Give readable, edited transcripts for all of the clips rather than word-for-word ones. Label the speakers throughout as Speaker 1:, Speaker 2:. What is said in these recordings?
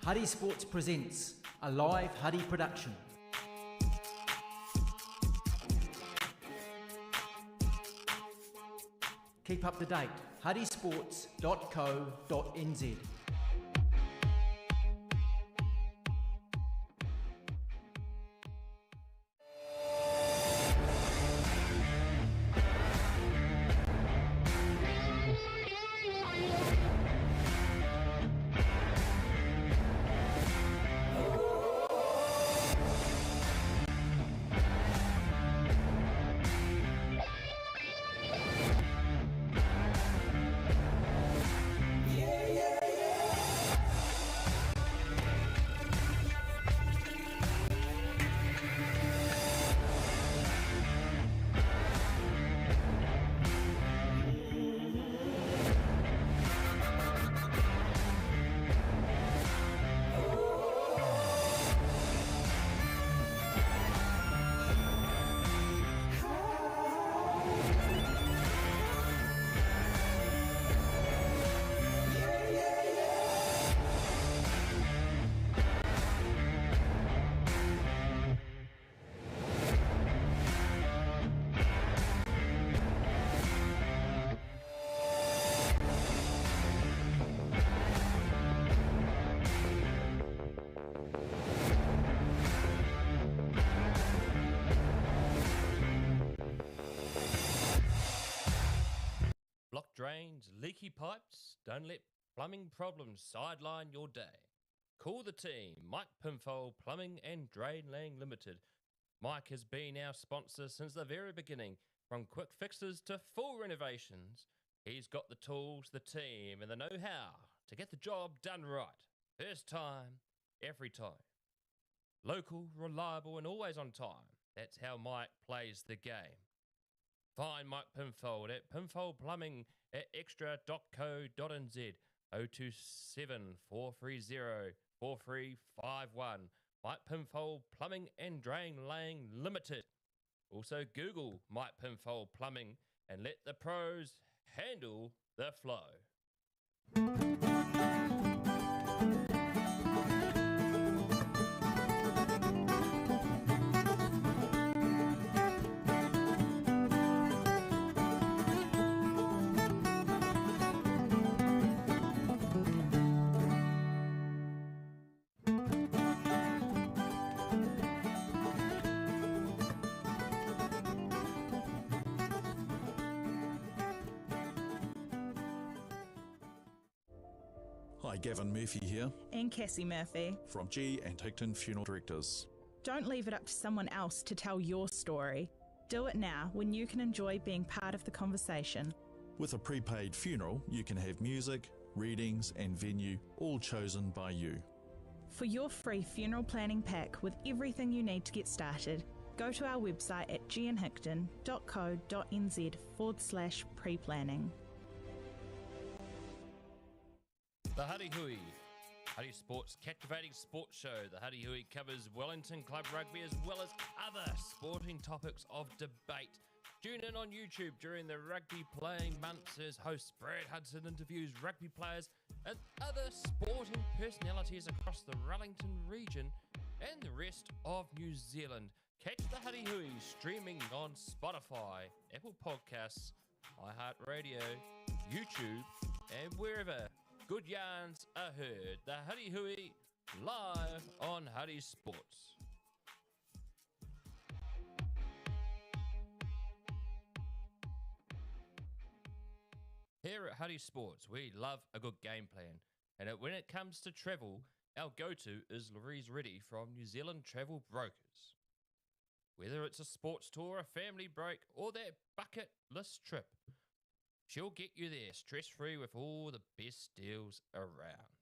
Speaker 1: Huddy Sports presents a live Huddy production. Keep up to date, huddysports.co.nz.
Speaker 2: Blocked drains, leaky pipes, don't let plumbing problems sideline your day. Call the team, Mike Pinfold Plumbing and Drain Laying Limited. Mike has been our sponsor since the very beginning, from quick fixes to full renovations. He's got the tools, the team and the know-how to get the job done right. First time, every time. Local, reliable and always on time. That's how Mike plays the game. Find Mike Pinfold at Pinfold Plumbing at extra.co.nz 027 430 4351. Mike Pinfold Plumbing and Drain Laying Limited. Also Google Mike Pinfold Plumbing and let the pros handle the flow.
Speaker 3: Hi, Gavin Murphy here
Speaker 4: And Cassie Murphy.
Speaker 3: from G and Higton Funeral Directors.
Speaker 4: Don't leave it up to someone else to tell your story. Do it now when you can enjoy being part of the conversation.
Speaker 3: With a prepaid funeral, you can have music, readings and venue all chosen by you.
Speaker 4: For your free funeral planning pack with everything you need to get started, go to our website at gnhigton.co.nz/pre-planning.
Speaker 2: The Huddy Hui. Huddy Sports captivating sports show. The Huddy Hui covers Wellington Club Rugby as well as other sporting topics of debate. Tune in on YouTube during the rugby playing months as host Brad Hudson interviews rugby players and other sporting personalities across the Wellington region and the rest of New Zealand. Catch the Huddy Hui streaming on Spotify, Apple Podcasts, iHeartRadio, YouTube, and wherever good yarns are heard. The Huddy Hui live on Huddy Sports. Here at Huddy Sports, we love a good game plan. And when it comes to travel, our go-to is Louise Reddy from New Zealand Travel Brokers. Whether it's a sports tour, a family break, or that bucket list trip, she'll get you there stress-free with all the best deals around.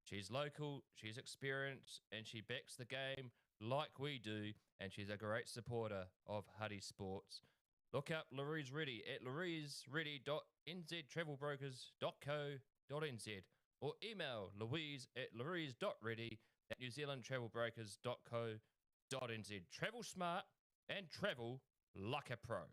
Speaker 2: She's local, she's experienced, and she backs the game like we do, and she's a great supporter of Huddy Sports. Look up Louise Reddy at louisereddy.nztravelbrokers.co.nz or email louise@louise.reddy@newzealandtravelbrokers.co.nz. Travel smart and travel like a pro.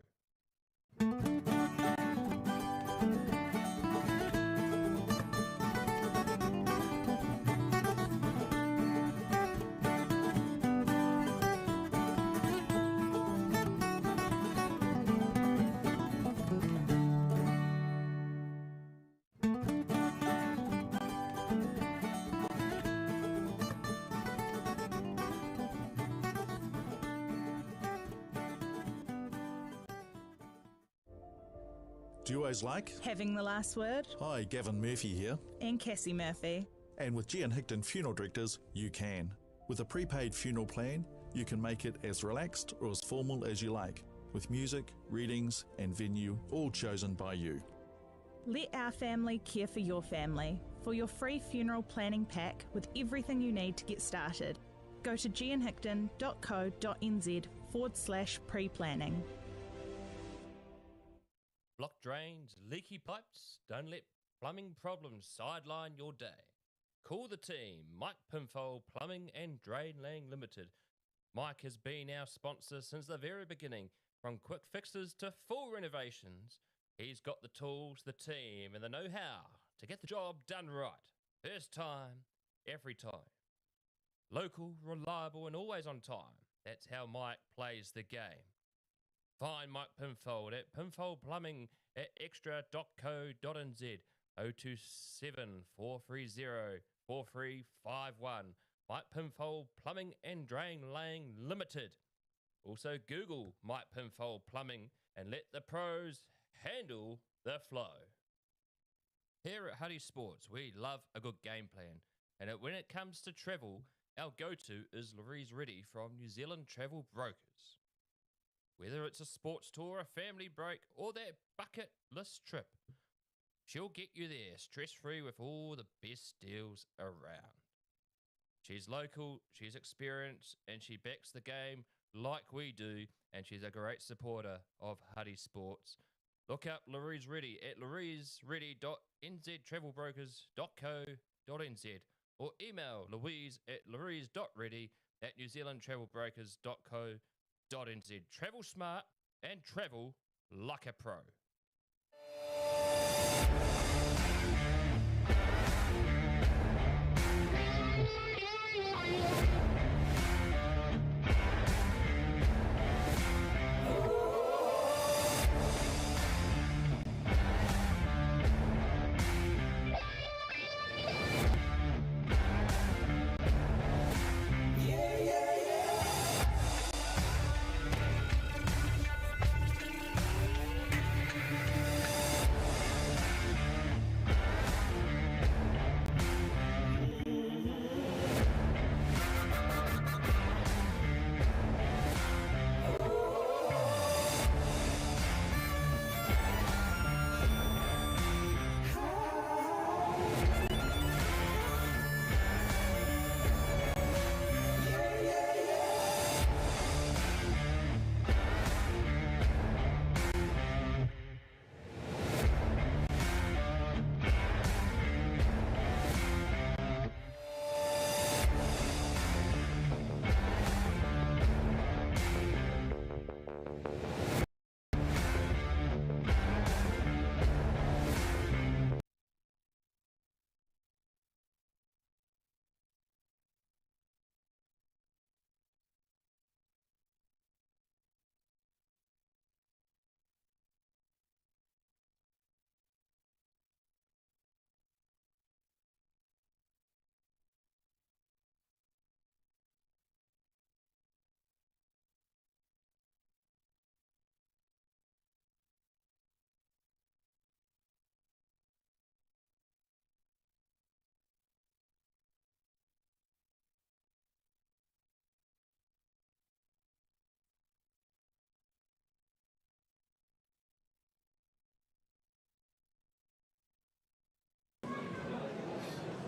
Speaker 3: Duos like?
Speaker 4: Having the last word?
Speaker 3: Hi, Gavin Murphy here.
Speaker 4: And Cassie Murphy.
Speaker 3: And with G and Hickton Funeral Directors, you can. With a prepaid funeral plan, you can make it as relaxed or as formal as you like, with music, readings and venue all chosen by you.
Speaker 4: Let our family care for your family. For your free funeral planning pack with everything you need to get started, go to gianhickton.co.nz/pre-planning.
Speaker 2: Blocked drains, leaky pipes, don't let plumbing problems sideline your day. Call the team, Mike Pinfold Plumbing and Drain Laying Limited. Mike has been our sponsor since the very beginning, from quick fixes to full renovations. He's got the tools, the team and the know-how to get the job done right. First time, every time. Local, reliable and always on time. That's how Mike plays the game. Find Mike Pinfold at Pinfold Plumbing at extra.co.nz 027 430 4351. Mike Pinfold Plumbing and Drain Laying Limited. Also Google Mike Pinfold Plumbing and let the pros handle the flow. Here at Hutt Sports, we love a good game plan, and when it comes to travel, our go-to is Louise Reddy from New Zealand Travel Brokers. Whether it's a sports tour, a family break, or that bucket list trip, she'll get you there stress-free with all the best deals around. She's local, she's experienced, and she backs the game like we do, and she's a great supporter of Hutt Sports. Look up Louise Reddy at louisereddy.nztravelbrokers.co.nz or email louise at louise.reddy@newzealandtravelbrokers.co.nz. Travel smart and travel like a pro.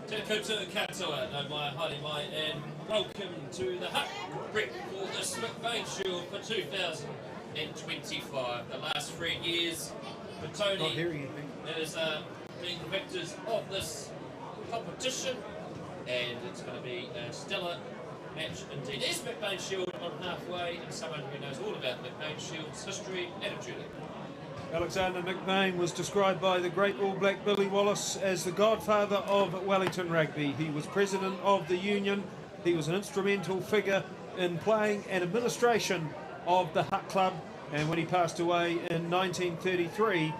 Speaker 2: Te koutou katoa, no mai haere mai, and welcome to the Hutt Prep for this McBain Shield for 2025. The last 3 years, Petone has been the victors of this competition, and it's going to be a stellar match indeed. There's McBain Shield on halfway, and someone who knows all about McBain Shield's history, attitude.
Speaker 5: Alexander McBain was described by the great All Black Billy Wallace as the godfather of Wellington rugby. He was president of the union. He was an instrumental figure in playing and administration of the Hutt Club. And when he passed away in 1933,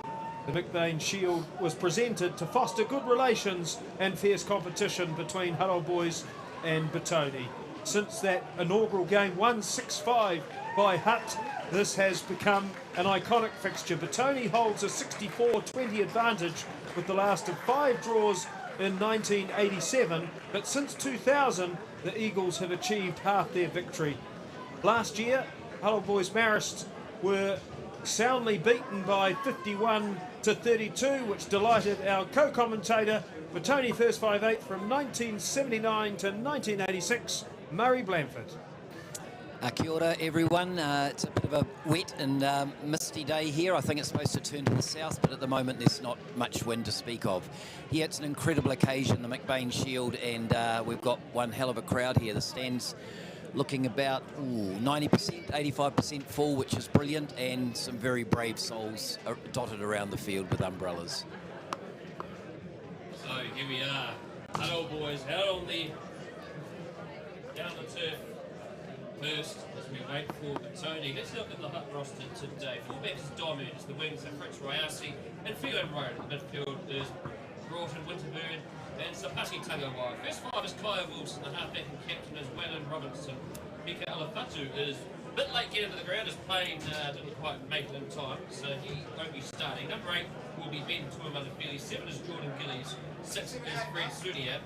Speaker 5: the McBain Shield was presented to foster good relations and fierce competition between Hutt Old Boys and Petone. Since that inaugural game, won 6-5 by Hutt, this has become an iconic fixture. Petone holds a 64-20 advantage with the last of 5 draws in 1987, but since 2000 the Eagles have achieved half their victory. Last year, Hutt boys Marist were soundly beaten by 51-32, which delighted our co-commentator, Petone first 5/8 from 1979 to 1986, Murray Blanford.
Speaker 6: Kia ora, everyone. It's a bit of a wet and misty day here. I think it's supposed to turn to the south, but at the moment there's not much wind to speak of. Here it's an incredible occasion, the McBain Shield, and we've got one hell of a crowd here. The stands looking about 90%, 85% full, which is brilliant, and some very brave souls are dotted around the field with umbrellas.
Speaker 2: So here we are, Hello boys, out on the down the turf first as we wait for Petone. Let's look at the Hutt roster today. Fullbacks is Dom Ernst, the wings are Fritz Royasi and Phelan Road. The midfield is Broughton, Winterburn and Sapati Tagawai. First 5 is Kaya Wilson, the halfback and captain is Wayland Robinson. Mika Alafatu is a bit late getting to the ground, his plane didn't quite make it in time, so he won't be starting. Number 8 will be Ben Tuamata-Fili, 7 is Jordan Gillies, 6 is Fred Sunia.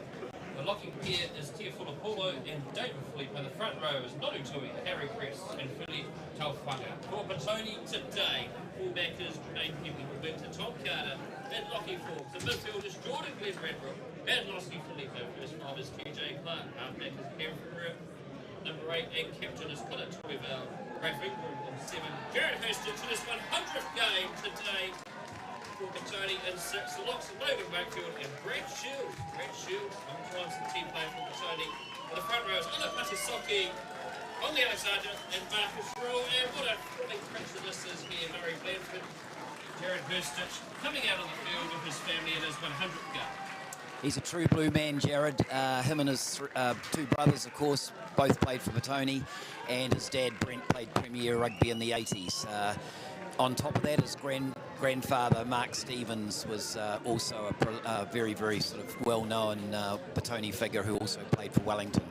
Speaker 2: The locking pair is Tiafula Polo and David Felipe. The front row is Nodu Tui, Harry Crest and Philip Tauwhanga. For Petone today, fullback is Jermaine Pepe, wings are Tom Carter and Lockie Forbes. The midfield is Jordan Glenn Redbrook and Losky Felipe. First 5 is TJ Clark, halfback is Cam Ferreira. Number 8 and captain is Colin Torval. Graphic and 7. Jared Hurstich in his 100th game today. Petone and 6, the locks of Logan Wakefield and Brad Shield. Brad Shield, sometimes the team player for Petone. In the front row is Anna Patisoki, Ollie Alexander and Marcus Rowe. And what a thrilling picture this is here, Murray Blanford. Jared Hurstich coming out on the field with his family in his 100th game.
Speaker 6: He's a true blue man, Jared. Him and his 2 brothers, of course, both played for Petone, and his dad, Brent, played Premier Rugby in the 80s. On top of that, his grandfather, Mark Stevens, was also a very, very sort of well-known Petone figure who also played for Wellington.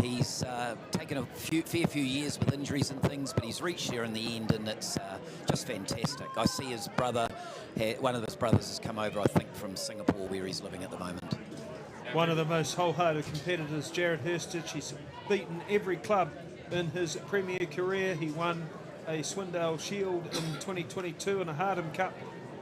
Speaker 6: He's taken a fair few years with injuries and things, but he's reached here in the end, and it's just fantastic. I see his brother, one of his brothers has come over, I think, from Singapore, where he's living at the moment.
Speaker 5: One of the most wholehearted competitors, Jared Hurstich. He's beaten every club in his Premier career. He won a Swindale Shield in 2022 and a Hardham Cup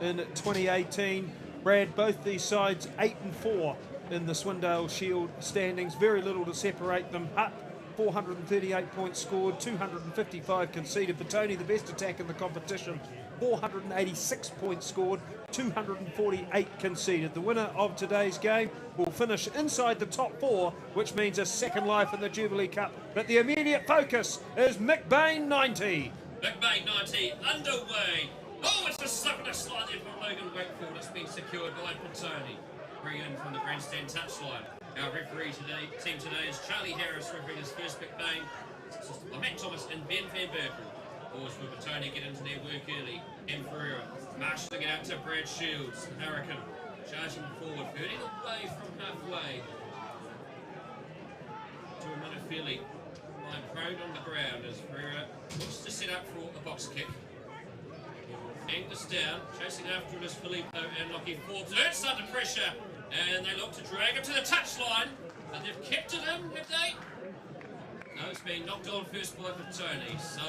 Speaker 5: in 2018. Brad, both these sides 8-4 in the Swindale Shield standings. Very little to separate them. Hutt, 438 points scored, 255 conceded. Petone, the best attack in the competition, 486 points scored, 248 conceded. The winner of today's game will finish inside the top 4, which means a second life in the Jubilee Cup. But the immediate focus is McBain 90.
Speaker 2: McBain 90 underway. Oh, it's a suck and a slide there from Logan Wakefield. It's been secured by Petone. Bring in from the grandstand touchline. Our referee team today is Charlie Harris, refereeing his first McBain. Matt Thomas and Ben Van Berkel. Balls for Petone get into their work early. And Ferreira marshalling it out to Brad Shields. Hurricane charging forward, hurting away from halfway to Amanafili. Lying prone on the ground as Ferreira looks to set up for a box kick. Hang this down, chasing after it is Filippo and knocking Forbes. It's under pressure, and they look to drag him to the touchline. And they've kept it in, have they? No, it's been knocked on first by Petone, so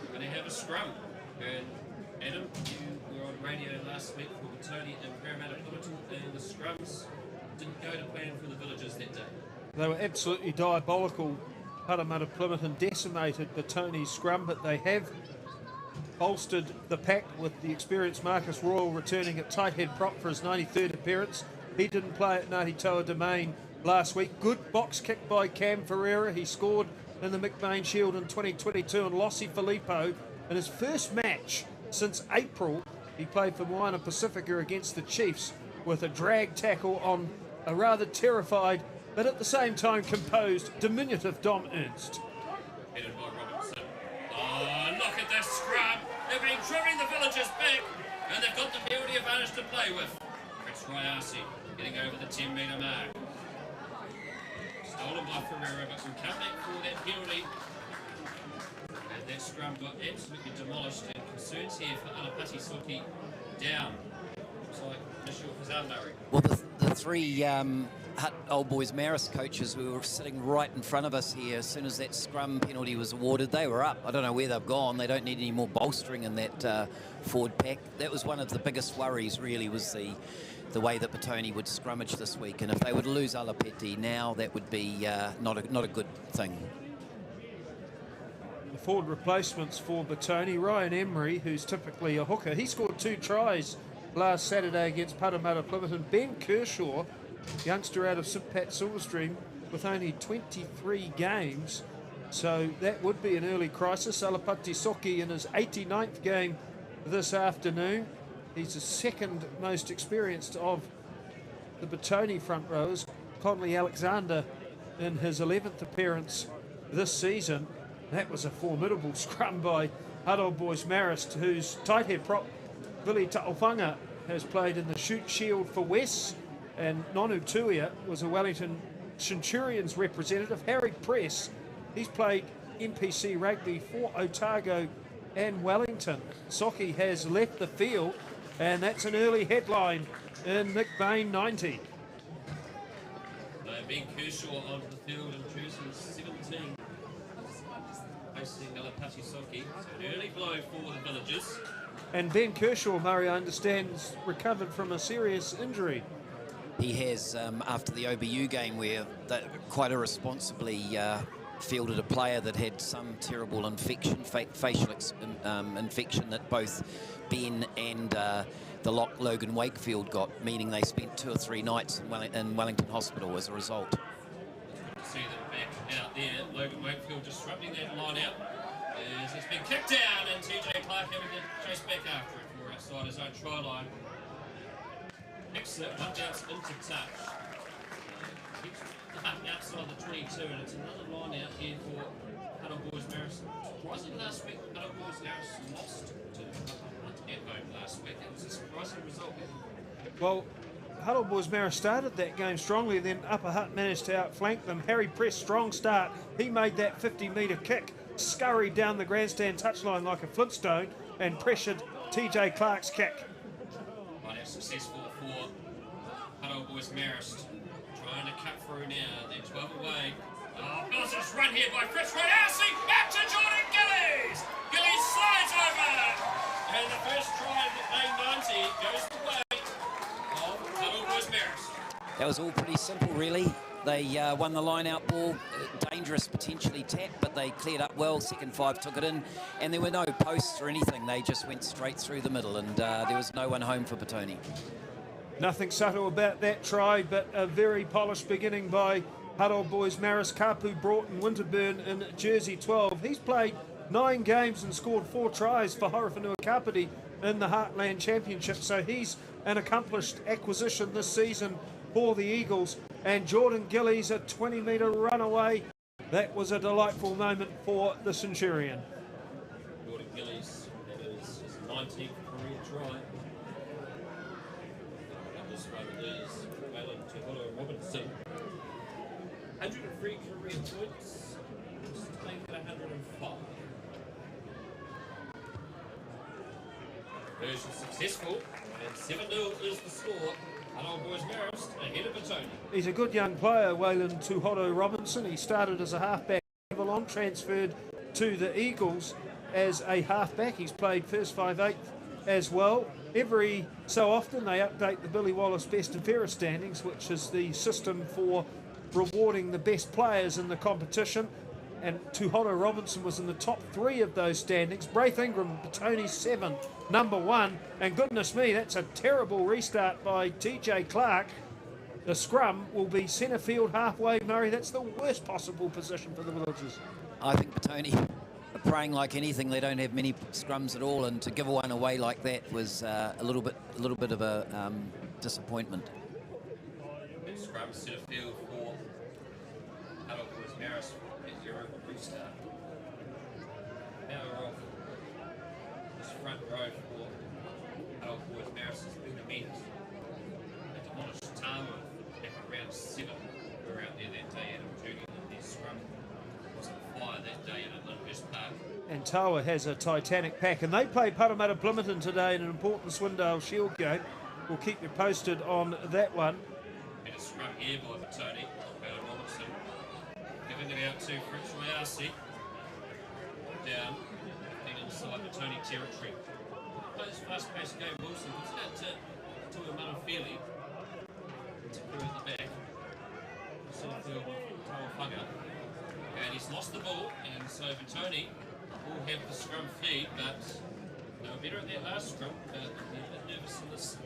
Speaker 2: we're going to have a scrum. And Adam, you were on radio last week for Petone and Parramatta Plymouth, and the scrums didn't go to plan for the Villagers that day.
Speaker 5: They were absolutely diabolical. Parramatta Plymouth and decimated Petone's scrum, but they have bolstered the pack with the experienced Marcus Royal returning at tight head prop for his 93rd appearance. He didn't play at Ngāti Toa Domain last week. Good box kick by Cam Ferreira. He scored in the McBain Shield in 2022, and Lossie Filippo in his first match since April. He played for Moana Pacifica against the Chiefs with a drag tackle on a rather terrified but at the same time composed, diminutive Dom Ernst.
Speaker 2: Headed by Robinson. Oh, look at this scrum. They've been dribbling the Villagers back, and they've got the penalty advantage to play with. Fritz Royasi getting over the 10-metre mark. Stolen by Ferreira, but can come back for that penalty. And that scrum got absolutely demolished, and concerns here for Alapati Soki down. Looks like an issue with his arm, Murray.
Speaker 6: Well, the three Hutt Old Boys Marist coaches who were sitting right in front of us here, as soon as that scrum penalty was awarded, they were up. I don't know where they've gone. They don't need any more bolstering in that forward pack. That was one of the biggest worries, really, was the way that Petone would scrummage this week. And if they would lose Alapeti now, that would be not a good thing.
Speaker 5: The forward replacements for Petone, Ryan Emery, who's typically a hooker, he scored 2 tries last Saturday against Parramatta Plymouth, and Ben Kershaw, youngster out of St Pat Silverstream, with only 23 games, so that would be an early crisis. Alapati Soki in his 89th game this afternoon. He's the second most experienced of the Petone front rowers. Conley Alexander in his 11th appearance this season. That was a formidable scrum by Hutt Old Boys Marist, whose tight head prop Billy Ta'ofanga has played in the Shoot Shield for West, and Nonu Tuia was a Wellington Centurions representative. Harry Press, he's played NPC rugby for Otago and Wellington. Soki has left the field, and that's an early headline in McBain 90.
Speaker 2: Ben Kershaw onto the field in jersey 17. Facing Alapati Soki. So an early blow for the Villagers.
Speaker 5: And Ben Kershaw, Murray, I understand, recovered from a serious injury.
Speaker 6: He has, after the OBU game, where they quite irresponsibly fielded a player that had some terrible infection, facial infection, that both Ben and the lock Logan Wakefield got, meaning they spent 2 or 3 nights in Wellington Hospital as a result.
Speaker 2: See them back out there. Logan Wakefield disrupting that line out. As it's been kicked down, and TJ Clark having to chase back after it for outside his own try line. Kicks it, one bounce into touch. Keeps the Hutt outside the 22, and it's another line out here for Hutt Old Boys Marist. Surprisingly last week, Hutt Old Boys Marist lost to Hutt at home last week. It was a surprising result.
Speaker 5: Well, Hutt Old Boys Marist started that game strongly, then Upper Hutt managed to outflank them. Harry Press, strong start. He made that 50-metre kick, scurried down the grandstand touchline like a Flintstone, and pressured TJ Clark's kick.
Speaker 2: Right, successful for Hutt Old Boys Marist. Trying to cut through now. They're 12 away. Oh, Billis's run here by Chris Royalsey. Back to Jordan Gillies. Gillies slides over. And the first try of the A90 goes the way of Hutt Old Boys Marist.
Speaker 6: That was all pretty simple, really. They won the line-out ball, dangerous potentially tap, but they cleared up well. Second 5 took it in, and there were no posts or anything. They just went straight through the middle, and there was no one home for Petone.
Speaker 5: Nothing subtle about that try, but a very polished beginning by Hutt Old Boys Marist. Kapu Broughton Winterburn in jersey 12. He's played 9 games and scored 4 tries for Horowhenua Kapiti in the Heartland Championship, so he's an accomplished acquisition this season for the Eagles. And Jordan Gillies, a 20-metre runaway. That was a delightful moment for the Centurion.
Speaker 2: Jordan Gillies, that is his 19th career try. And this one is Waylon Tuholo Robinson. 103 career points. Staying at 105. Version successful, and 7-0 is the score. Hutt Old Boys Marist ahead of Petone.
Speaker 5: He's a good young player, Waylon Tuholo Robinson. He started as a halfback at Avalon, transferred to the Eagles as a halfback. He's played first 5/8 as well. Every so often they update the Billy Wallace Best and Fairest standings, which is the system for rewarding the best players in the competition. And Tuholo Robinson was in the top 3 of those standings. Braith Ingram, Petone 7, number 1. And goodness me, that's a terrible restart by TJ Clark. The scrum will be centre field halfway, Murray. That's the worst possible position for the Villagers.
Speaker 6: I think Petone are praying like anything. They don't have many scrums at all, and to give one away like that was a little bit of a disappointment.
Speaker 2: Scrum centre field for Hutt Old Boys Marist. Restart. Now we're off. This front row for Hutt Old Boys Marist has been immense. They demolished Tama back around 7. We were out there that day, Adam Judy, and their scrum was on fire that day, and
Speaker 5: And Tawa has a titanic pack, and they play Parramatta Bloomington today in an important Swindale Shield game. We'll keep you posted on that one.
Speaker 2: Bit of scrum here by Petone. Robertson giving it out to Fritz Royasi. Down, then inside Petone territory. Plays fast-paced game. Wilson puts it out to Manafili. To through at the back. Field of Tawafunga. And he's lost the ball, and so Petone will have the scrum feed, but they were better at that last scrum, but they're a bit nervous in this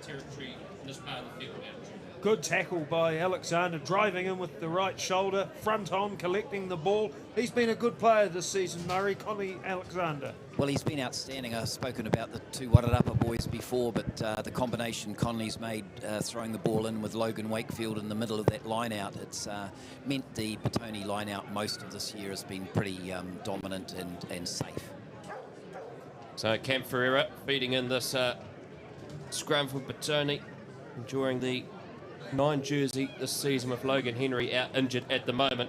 Speaker 2: territory, in this part of the field now.
Speaker 5: Good tackle by Alexander, driving in with the right shoulder, front on, collecting the ball. He's been a good player this season, Murray, Connie Alexander.
Speaker 6: Well, he's been outstanding. I've spoken about the two Wairarapa boys before, but the combination Conley's made throwing the ball in with Logan Wakefield in the middle of that line-out, it's meant the Petone line-out most of this year has been pretty dominant and safe.
Speaker 2: So Cam Ferreira feeding in this scrum for Petone during the 9 jersey this season with Logan Henry out injured at the moment.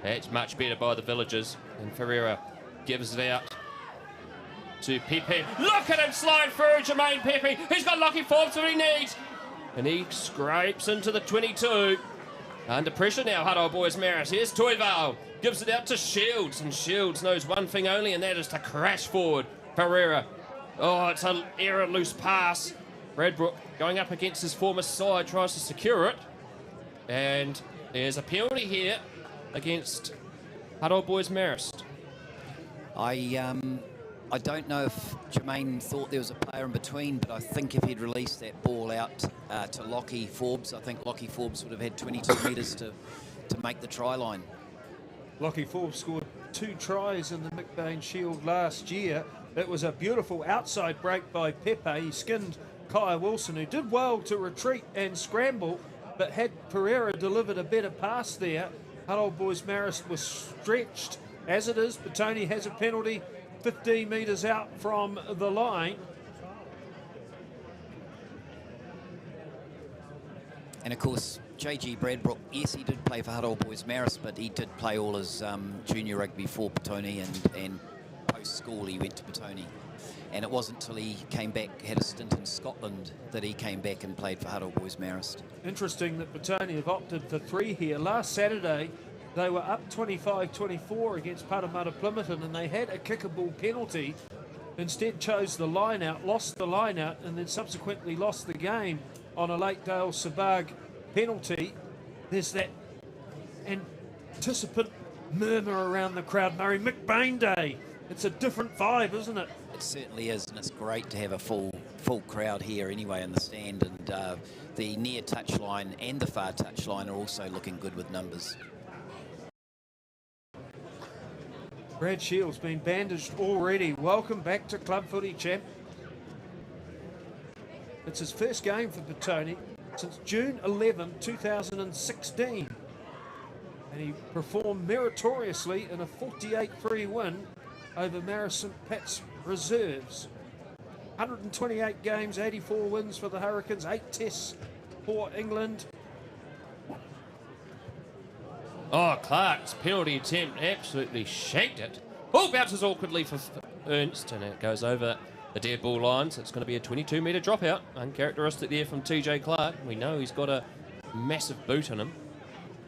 Speaker 2: That's much better by the Villagers, and Ferreira gives it out to Pepe. Look at him slide through, Jermaine Pepe. He's got lucky forms that he needs. And he scrapes into the 22. Under pressure now, Hutt boys Marist. Here's Toival. Gives it out to Shields, and Shields knows one thing only, and that is to crash forward. Ferreira. Oh, it's an error loose pass. Bradbrook going up against his former side, tries to secure it. And there's a penalty here against Hutt boys Marist.
Speaker 6: I don't know if Jermaine thought there was a player in between, but I think if he'd released that ball out to Lockie Forbes, I think Lockie Forbes would have had 22 metres to make the try line.
Speaker 5: Lockie Forbes scored 2 tries in the McBain Shield last year. It was a beautiful outside break by Pepe. He skinned Kaya Wilson, who did well to retreat and scramble, but had Pereira delivered a better pass there, Hutt boys Marist was stretched. As it is, Petone has a penalty 15 metres out from the line.
Speaker 6: And of course, JG Bradbrook, yes, he did play for Hutt boys Marist, but he did play all his junior rugby for Petone, and post-school he went to Petone. And it wasn't until he came back, had a stint in Scotland, that he came back and played for Hutt boys Marist.
Speaker 5: Interesting that Petone have opted for 3 here. Last Saturday, they were up 25-24 against Parramatta Bloomington, and they had a kickable penalty. Instead chose the line-out, lost the line-out, and then subsequently lost the game on a late Dale Sabag penalty. There's that anticipant murmur around the crowd, Murray. McBain Day. It's a different vibe, isn't it?
Speaker 6: It certainly is, and it's great to have a full crowd here anyway in the stand, and the near touch line and the far touch line are also looking good with numbers.
Speaker 5: Brad Shields been bandaged already. Welcome back to club footy, champ. It's his first game for Petone since June 11, 2016. And he performed meritoriously in a 48-3 win over Marist St Pat's reserves. 128 games, 84 wins for the Hurricanes, 8 tests for England.
Speaker 2: Oh, Clark's penalty attempt absolutely shanked it. Oh, bounces awkwardly for Ernst, and it goes over the dead ball line, so it's going to be a 22-metre dropout. Uncharacteristic there from TJ Clark. We know he's got a massive boot in him.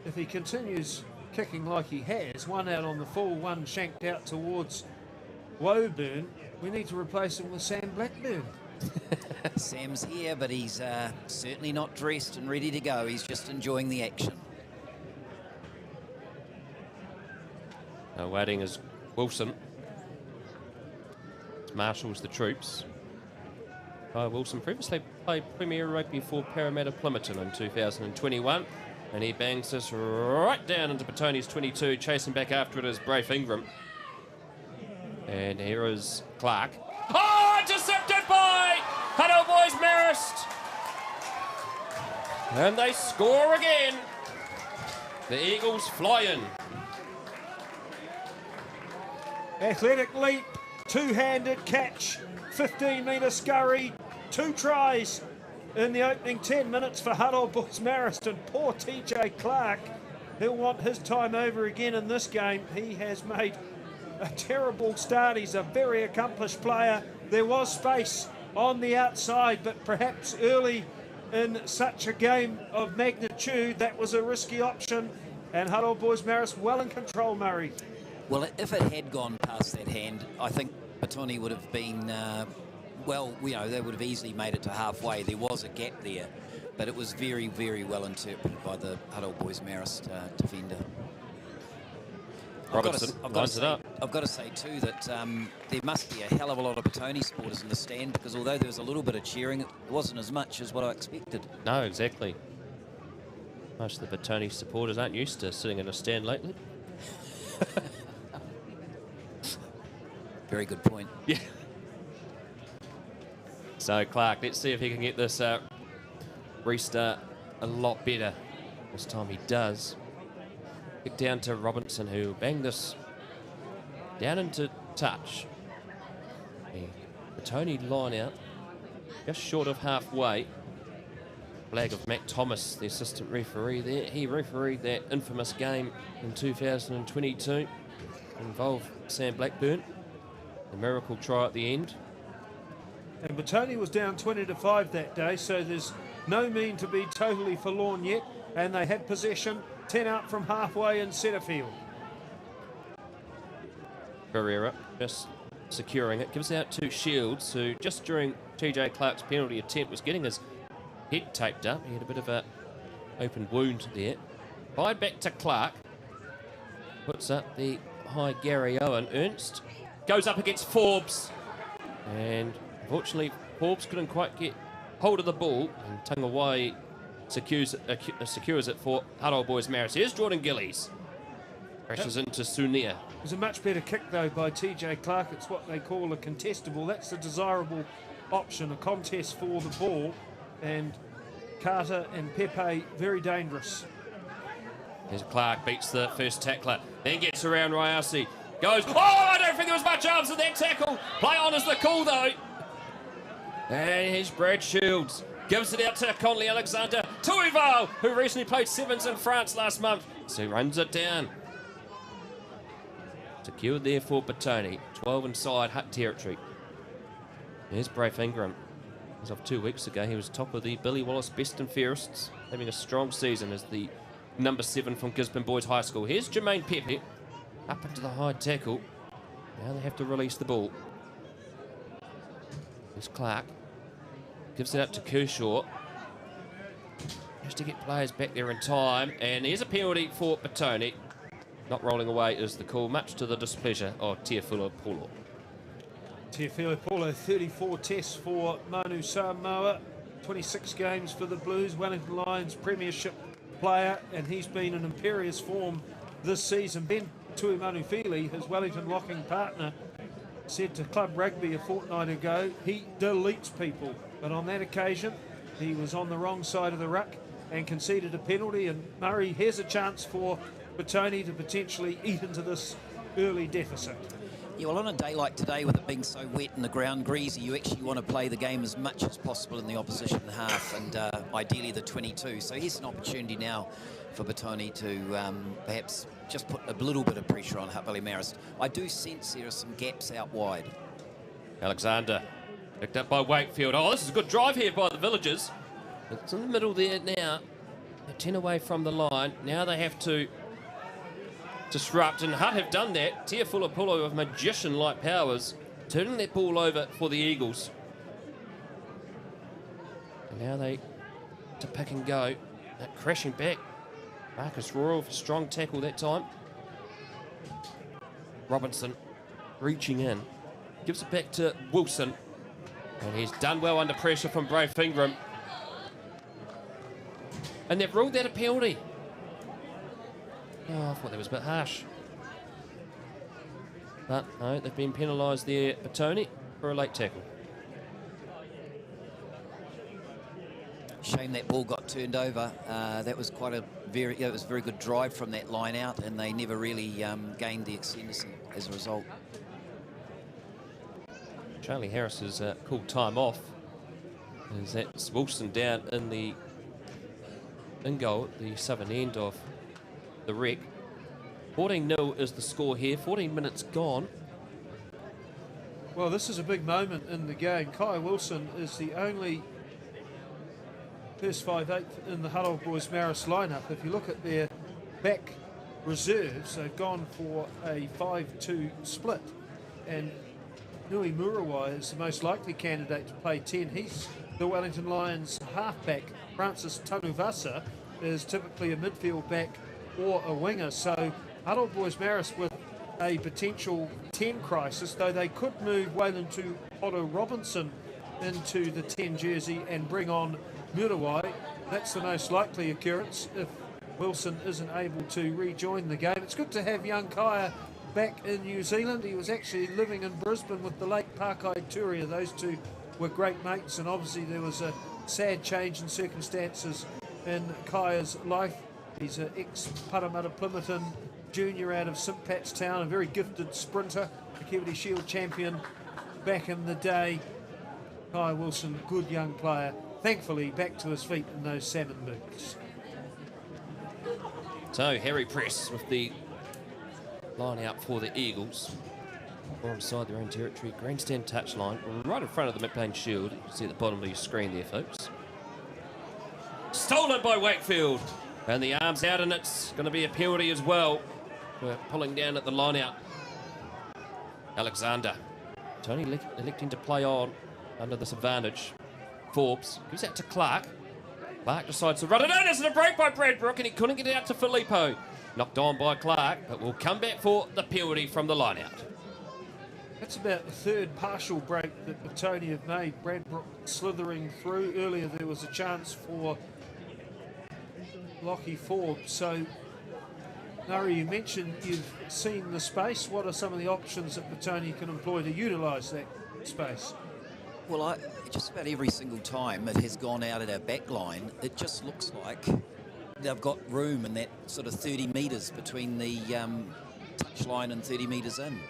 Speaker 5: If he continues kicking like he has, one out on the full, one shanked out towards Woburn, we need to replace him with Sam Blackburn.
Speaker 6: Sam's here, but he's certainly not dressed and ready to go. He's just enjoying the action.
Speaker 2: Waiting is Wilson. Marshals the troops. Wilson previously played Premier Rugby for Parramatta Bloomington in 2021, and he bangs this right down into Petone's 22, chasing back after it is Braith Ingram. And here is Clark. Oh, intercepted by Hutt boys Marist! And they score again. The Eagles fly in.
Speaker 5: Athletic leap, two-handed catch, 15-metre scurry, 2 tries in the opening 10 minutes for Hutt boys Marist, and poor TJ Clark He'll want his time over again in this game. He has made a terrible start. He's a very accomplished player. There was space on the outside, but perhaps early in such a game of magnitude, that was a risky option. And Hutt Old Boys Marist well in control, Murray.
Speaker 6: Well, if it had gone past that hand, I think Petone would have been, they would have easily made it to halfway. There was a gap there, but it was very, very well interpreted by the Hutt Old Boys Marist defender.
Speaker 2: Robertson lines it up.
Speaker 6: I've got to say too that there must be a hell of a lot of Petone supporters in the stand, because although there was a little bit of cheering, it wasn't as much as what I expected.
Speaker 2: No, exactly. Most of the Petone supporters aren't used to sitting in a stand lately.
Speaker 6: Very good point.
Speaker 2: Yeah. So Clark, let's see if he can get this restart a lot better. This time he does. Kick down to Robinson, who banged this down into touch. The Petone line out, just short of halfway. Flag of Matt Thomas, the assistant referee there. He refereed that infamous game in 2022. Involved Sam Blackburn. The miracle try at the end.
Speaker 5: And Petone was down 20-5 that day, so there's no mean to be totally forlorn yet. And they had possession, 10 out from halfway in centre field.
Speaker 2: Barrera just securing it. Gives out to Shields, who just during TJ Clark's penalty attempt was getting his head taped up. He had a bit of a open wound there. Fired back to Clark. Puts up the high Gary Owen. Ernst goes up against Forbes. And unfortunately, Forbes couldn't quite get hold of the ball. And Tangawai secures it for Hutt Old Boys Marist. Here's Jordan Gillies. Crashes into Sunia.
Speaker 5: It was a much better kick, though, by TJ Clark. It's what they call a contestable. That's the desirable option, a contest for the ball. And Carter and Pepe, very dangerous.
Speaker 2: Here's Clark, beats the first tackler, then gets around Ryasi. Goes, oh, I don't think there was much arms in that tackle. Play on is the call, though. And here's Brad Shields. Gives it out to Conley Alexander. Tuival, who recently played sevens in France last month. So he runs it down. Secured there for Petone. 12 inside Hutt territory. Here's Braith Ingram. As of 2 weeks ago, he was top of the Billy Wallace Best and Fairest, having a strong season as the number 7 from Gisborne Boys High School. Here's Jermaine Pepe. Up into the high tackle. Now they have to release the ball. Here's Clark. Gives it out to Kershaw. Has to get players back there in time. And here's a penalty for Petone. Not rolling away is the call, much to the displeasure of Teofilo Paulo.
Speaker 5: Teofilo Paulo, 34 tests for Manu Samoa. 26 games for the Blues. Wellington Lions premiership player. And he's been in imperious form this season. Ben Tuimanufili, his Wellington locking partner, said to Club Rugby a fortnight ago, he deletes people. But on that occasion, he was on the wrong side of the ruck and conceded a penalty. And Murray, here's a chance for Petone to potentially eat into this early deficit.
Speaker 6: Yeah, well, on a day like today, with it being so wet and the ground greasy, you actually want to play the game as much as possible in the opposition half, and ideally the 22. So here's an opportunity now for Petone to perhaps just put a little bit of pressure on Hutt Valley Marist. I do sense there are some gaps out wide.
Speaker 2: Alexander, picked up by Wakefield. Oh, this is a good drive here by the Villagers. It's in the middle there now. They're 10 away from the line. Now they have to disrupt, and Hutt have done that. Teofilo Paulo with magician-like powers, turning that ball over for the Eagles. And now they to pick and go. They're crashing back. Marcus Royal for strong tackle that time. Robinson reaching in. Gives it back to Wilson. And he's done well under pressure from Braith Ingram. And they've ruled that a penalty. Oh, I thought that was a bit harsh. But no, they've been penalised there, Petone, for a late tackle.
Speaker 6: Shame that ball got turned over. That was quite a it was a very good drive from that line out, and they never really gained the ascendancy as a result.
Speaker 2: Charlie Harris has called time off. As that's Wilson down in goal at the southern end of
Speaker 7: the Rec. 14-0 is the score here. 14 minutes gone.
Speaker 5: Well, this is a big moment in the game. Kai Wilson is the only first 5/8 in the Hutt Old Boys Marist lineup. If you look at their back reserves, they've gone for a 5-2 split. And Nui Murawai is the most likely candidate to play 10. He's the Wellington Lions halfback. Francis Tanuvasa is typically a midfield back or a winger. So Hutt Old Boys Marist with a potential 10 crisis, though they could move Wayland to Otto Robinson into the 10 jersey and bring on Murawai. That's the most likely occurrence if Wilson isn't able to rejoin the game. It's good to have young Kaya back in New Zealand. He was actually living in Brisbane with the late Parkai Turia. Those two were great mates, and obviously there was a sad change in circumstances in Kaya's life. He's an ex-Parramatta Plimerton junior out of St Pat's Town, a very gifted sprinter, a McBain Shield champion back in the day. Kai Wilson, good young player, thankfully back to his feet in those salmon boots.
Speaker 7: So Harry Press with the line out for the Eagles. Or inside their own territory, grandstand touchline, right in front of the McBain Shield. You can see at the bottom of your screen there, folks. Stolen by Wakefield. And the arm's out, and it's going to be a penalty as well. We're pulling down at the line out. Alexander. Tony electing to play on under this advantage. Forbes gives out to Clark. Clark decides to run it in. It's a break by Bradbrook, and he couldn't get it out to Filippo. Knocked on by Clark, but will come back for the penalty from the line out.
Speaker 5: That's about the third partial break that Petone have made. Bradbrook slithering through. Earlier there was a chance for Lockie Forbes. So, Nari, you mentioned you've seen the space. What are some of the options that Petone can employ to utilise that space?
Speaker 6: Well, just about every single time it has gone out at our back line, it just looks like they've got room in that sort of 30 metres between the touch line and 30 metres in.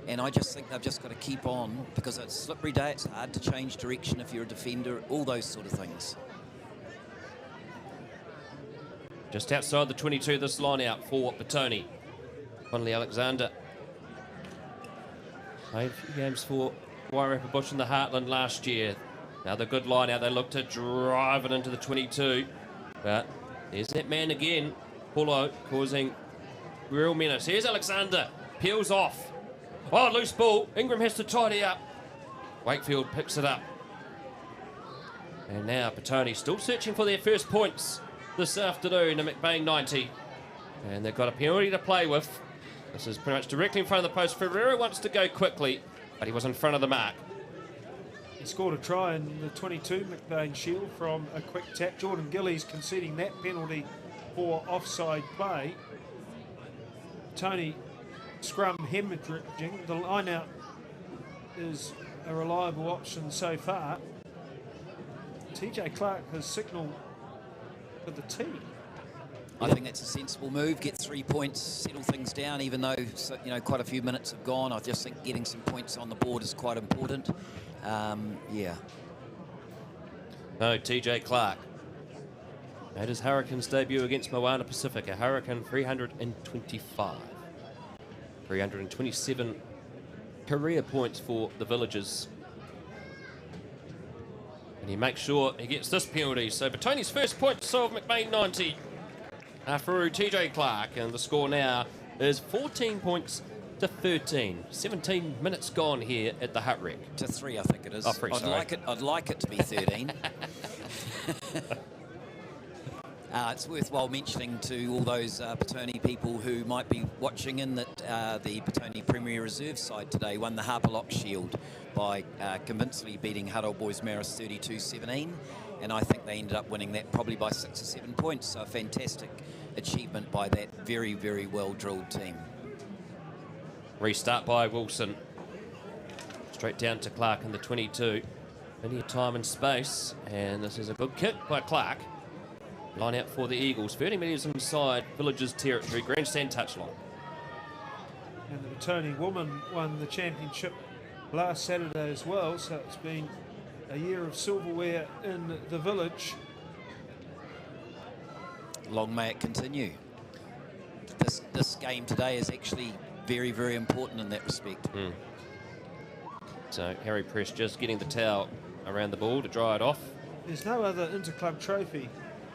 Speaker 6: And I just think they've just got to keep on, because it's a slippery day, it's hard to change direction if you're a defender, all those sort of things.
Speaker 7: Just outside the 22, this line out for Petone. Finally, Alexander. Played a few games for WRFU Bush in the Heartland last year. Now the good line out, they look to drive it into the 22. But there's that man again, Paulo, causing real menace. Here's Alexander, peels off. Oh, loose ball. Ingram has to tidy up. Wakefield picks it up. And now Petone still searching for their first points this afternoon in McBain 90. And they've got a penalty to play with. This is pretty much directly in front of the post. Ferreira wants to go quickly, but he was in front of the mark.
Speaker 5: He scored a try in the 22 McBain Shield from a quick tap. Jordan Gillies conceding that penalty for offside play. Tony scrum hemorrhaging. The line out is a reliable option so far. TJ Clark has signalled for the tee.
Speaker 6: I think that's a sensible move. Get 3 points, settle things down, even though quite a few minutes have gone. I just think getting some points on the board is quite important. Yeah.
Speaker 7: No, TJ Clark made his Hurricanes debut against Moana Pacific, a Hurricane 325. 327 career points for the Villagers. And he makes sure he gets this penalty. So Petone's first point to solve McBain 90 through TJ Clark. And the score now is 14 points to 13. 17 minutes gone here at the Hutt Rec.
Speaker 6: To 3, I think it is.
Speaker 7: Oh, 3,
Speaker 6: I'd like it to be 13. It's worthwhile mentioning to all those Petone people who might be watching in that the Petone Premier Reserve side today won the Harper Lock Shield by convincingly beating Hutt Old Boys Marist 32-17, and I think they ended up winning that probably by 6 or 7 points. So a fantastic achievement by that very, very well-drilled team.
Speaker 7: Restart by Wilson. Straight down to Clark in the 22. Plenty of time and space, and this is a good kick by Clark. Line out for the Eagles. 30 metres inside Villagers territory. Grandstand touchline.
Speaker 5: And the Petone woman won the championship last Saturday as well. So it's been a year of silverware in the village.
Speaker 6: Long may it continue. this game today is actually very, very important in that respect.
Speaker 7: So Harry Press just getting the towel around the ball to dry it off.
Speaker 5: There's no other interclub trophy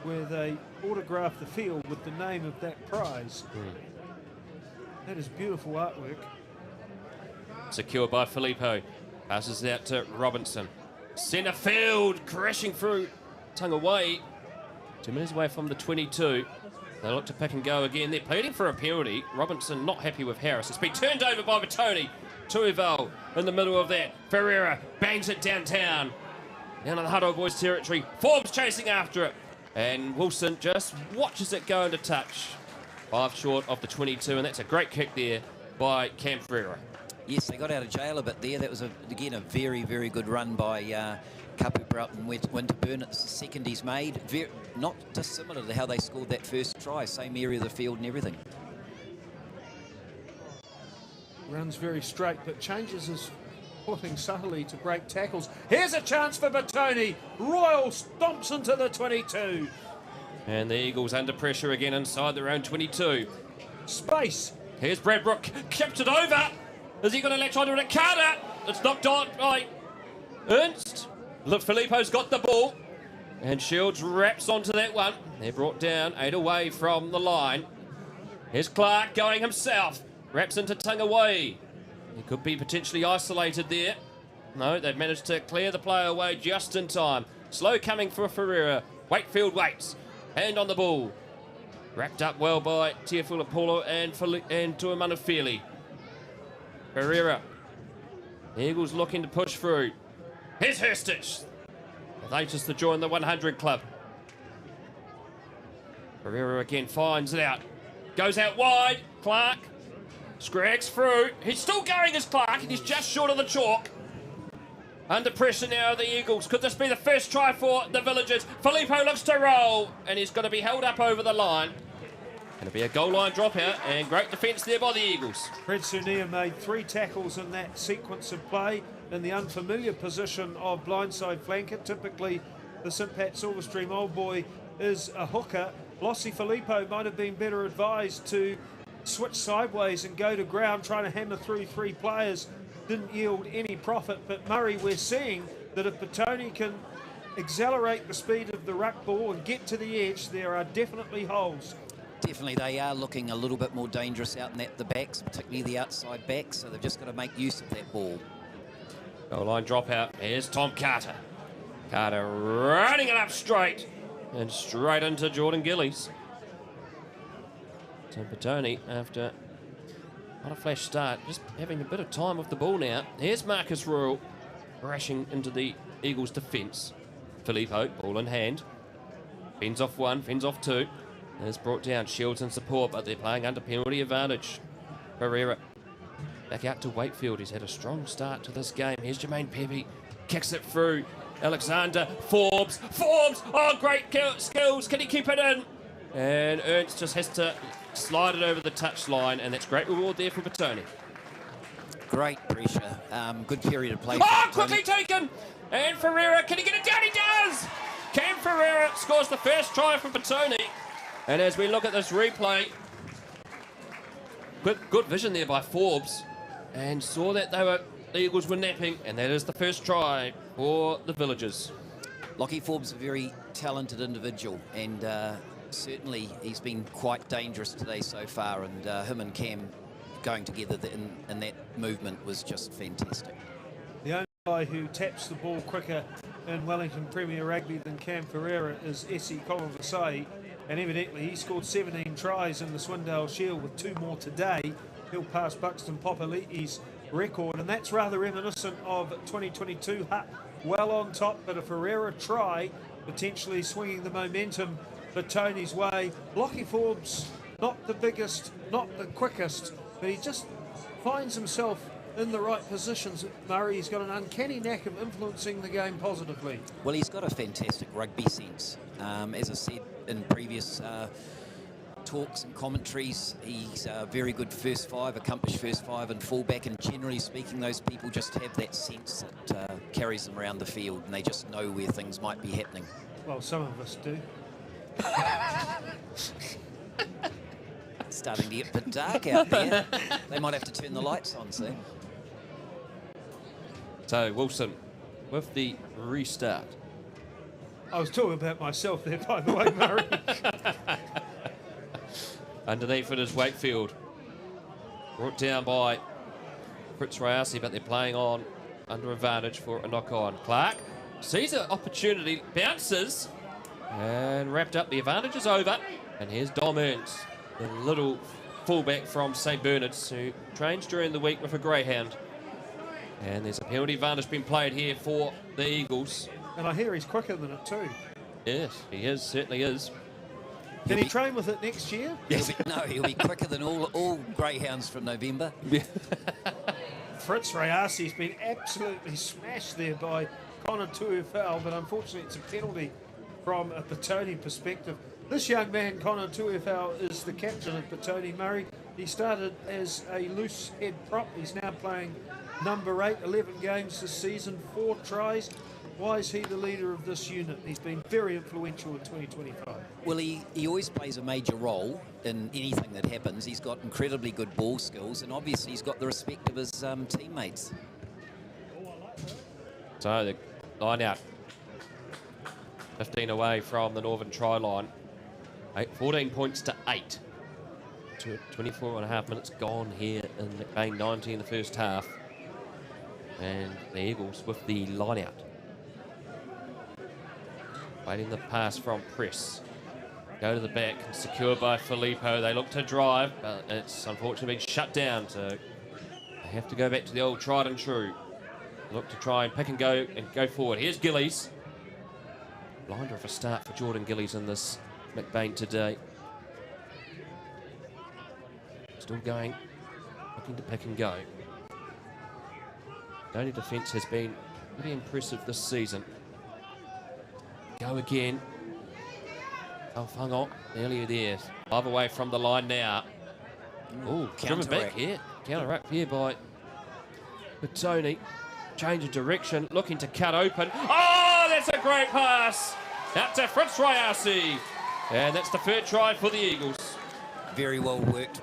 Speaker 5: where they autograph the field with the name of that prize. That is beautiful artwork.
Speaker 7: Secured by Filippo. Passes out to Robinson. Centre field, crashing through. Tongue away. 2 minutes away from the 22. They look to pick and go again. They're pleading for a penalty. Robinson not happy with Harris. It's been turned over by Petone. Tuival in the middle of that. Ferreira bangs it downtown. Down on the Hutt boys' territory. Forbes chasing after it. And Wilson just watches it go into touch. 5 short of the 22, and that's a great kick there by Cam Ferreira.
Speaker 6: Yes, they got out of jail a bit there. That was, again, a very, very good run by Kapu Brout and Winterburn. It's the second he's made. Not dissimilar to how they scored that first try. Same area of the field and everything.
Speaker 5: Runs very straight, but changes his footing subtly to break tackles. Here's a chance for Petone. Royal stomps into the 22.
Speaker 7: And the Eagles under pressure again inside their own 22.
Speaker 5: Space.
Speaker 7: Here's Bradbrook. Kipped it over. Is he going to latch onto it? Carter. It's knocked on by Ernst. Look, Filippo's got the ball. And Shields wraps onto that one. They're brought down 8 away from the line. Here's Clark going himself. Wraps into Tangawai. He could be potentially isolated there. No, they've managed to clear the player away just in time. Slow coming for Ferreira. Wakefield waits. Hand on the ball. Wrapped up well by Tiafulapolo and Tuamanafili. Ferreira. The Eagles looking to push through. Here's Hurstich. Latest to join the 100 club. Ferreira again finds it out. Goes out wide. Clark. Scrags through. He's still going as Clark, and he's just short of the chalk. Under pressure now, the Eagles. Could this be the first try for the Villagers? Filippo looks to roll, and he's going to be held up over the line. Going to be a goal line dropout, and great defence there by the Eagles.
Speaker 5: Fred Sunia made 3 tackles in that sequence of play in the unfamiliar position of blindside flanker. Typically, the St Pat Silverstream old boy is a hooker. Lossie Filippo might have been better advised to switch sideways and go to ground, trying to hammer through 3 players. Didn't yield any profit, but Murray, we're seeing that if Petone can accelerate the speed of the ruck ball and get to the edge, there are definitely holes.
Speaker 6: Definitely, they are looking a little bit more dangerous out in the backs, particularly the outside backs, so they've just got to make use of that ball.
Speaker 7: Goal line dropout. Here's Tom Carter. Carter running it up straight and straight into Jordan Gillies. So Petone, after not a flash start, just having a bit of time with the ball now. Here's Marcus Royal crashing into the Eagles' defence. Filippo, ball in hand. Fends off 1, fends off 2. And it's brought down. Shields in support, but they're playing under penalty advantage. Ferreira back out to Wakefield. He's had a strong start to this game. Here's Jermaine Pepe. Kicks it through. Alexander. Forbes. Oh, great skills. Can he keep it in? And Ernst just has to slide it over the touch line, and that's great reward there for Petone.
Speaker 6: Great pressure. Good period of play.
Speaker 7: Oh, quickly taken! And Ferreira, can he get it down? He does! Cam Ferreira scores the first try for Petone. And as we look at this replay, good vision there by Forbes, and saw that the Eagles were napping, and that is the first try for the Villagers.
Speaker 6: Lockie Forbes is a very talented individual, and certainly he's been quite dangerous today so far, and him and Cam going together in that movement was just fantastic.
Speaker 5: The only guy who taps the ball quicker in Wellington Premier Rugby than Cam Ferreira is Essie Colin-Vasai, and evidently he scored 17 tries in the Swindale Shield with 2 more today. He'll pass Buxton Popaliti's record, and that's rather reminiscent of 2022. Hutt well on top, but a Ferreira try potentially swinging the momentum Petone's way. Lockie Forbes, not the biggest, not the quickest, but he just finds himself in the right positions. Murray, he's got an uncanny knack of influencing the game positively.
Speaker 6: Well, he's got a fantastic rugby sense. As I said in previous talks and commentaries, he's a very good first 5, accomplished first 5 and fullback, and generally speaking, those people just have that sense that carries them around the field, and they just know where things might be happening.
Speaker 5: Well, some of us do.
Speaker 6: starting to get a bit dark out there. They might have to turn the lights on soon.
Speaker 7: So Wilson with the restart.
Speaker 5: I was talking about myself there, by the way, Murray.
Speaker 7: Underneath it is Wakefield. Brought down by Fritz Rayasi, but they're playing on under advantage for a knock-on. Clark sees an opportunity, bounces, and wrapped up. The advantage is over. And here's Dom Ernst, the little fullback from St. Bernard's, who trains during the week with a greyhound. And there's a penalty advantage being played here for the Eagles.
Speaker 5: And I hear he's quicker than it too.
Speaker 7: Yes, he is, certainly is.
Speaker 5: Can he train with it next year?
Speaker 6: Yes. He'll be quicker than all greyhounds from November.
Speaker 5: Fritz Rayasi's been absolutely smashed there by Connor Tuifau, but unfortunately it's a penalty from a Petone perspective. This young man, Connor Tuifau, is the captain of Petone, Murray. He started as a loose head prop. He's now playing number 8, 11 games this season, 4 tries. Why is he the leader of this unit? He's been very influential in 2025.
Speaker 6: Well, he always plays a major role in anything that happens. He's got incredibly good ball skills, and obviously he's got the respect of his teammates.
Speaker 7: So the line out. 15 away from the Northern try line. 14 points to 8. 24 and a half minutes gone here in McBain 90 in the first half. And the Eagles with the line out. Waiting the pass from Press. Go to the back, secured by Filippo. They look to drive, but it's unfortunately been shut down. So they have to go back to the old tried and true. Look to try and pick and go forward. Here's Gillies. Blinder of a start for Jordan Gillies in this McBain today. Still going, looking to pick and go. Only defence has been pretty impressive this season. Go again. Alfango nearly there. 5 away from the line now. Oh, driven back here. Counter-up here by Petone. Change of direction, looking to cut open. Oh, that's a great pass. Out to Fritz Rayasi. And that's the third try for the Eagles.
Speaker 6: Very well worked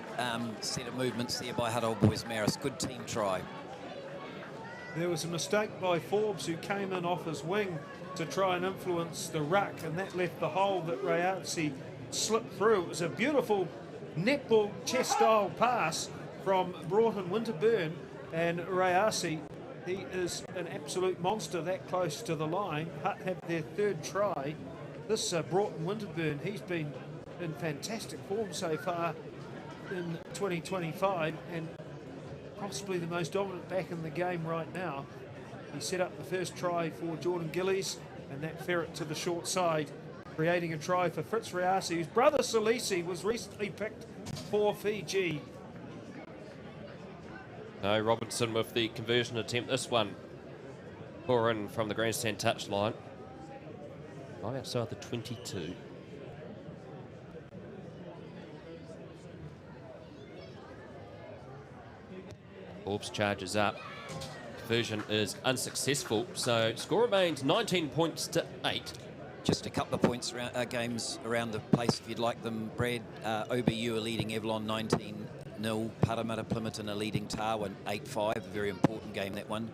Speaker 6: set of movements there by Hutt Old Boys Marist. Good team try.
Speaker 5: There was a mistake by Forbes, who came in off his wing to try and influence the ruck, and that left the hole that Rayasi slipped through. It was a beautiful netball chest-style pass from Broughton Winterburn, and Rayasi, he is an absolute monster that close to the line. Hutt have their third try. This Broughton Winterburn, he's been in fantastic form so far in 2025, and possibly the most dominant back in the game right now. He set up the first try for Jordan Gillies, and that ferret to the short side, creating a try for Fritz Rayasi, whose brother Salisi was recently picked for Fiji.
Speaker 7: No, Robinson with the conversion attempt. This one, pour in from the grandstand touchline. Right outside the 22. Forbes charges up. Conversion is unsuccessful, so score remains 19 points to 8.
Speaker 6: Just a couple of points around, games around the place if you'd like them, Brad. OBU are leading Avalon 19-0. Parramatta Plimerton are leading Tarwin 8-5. A very important game, that one.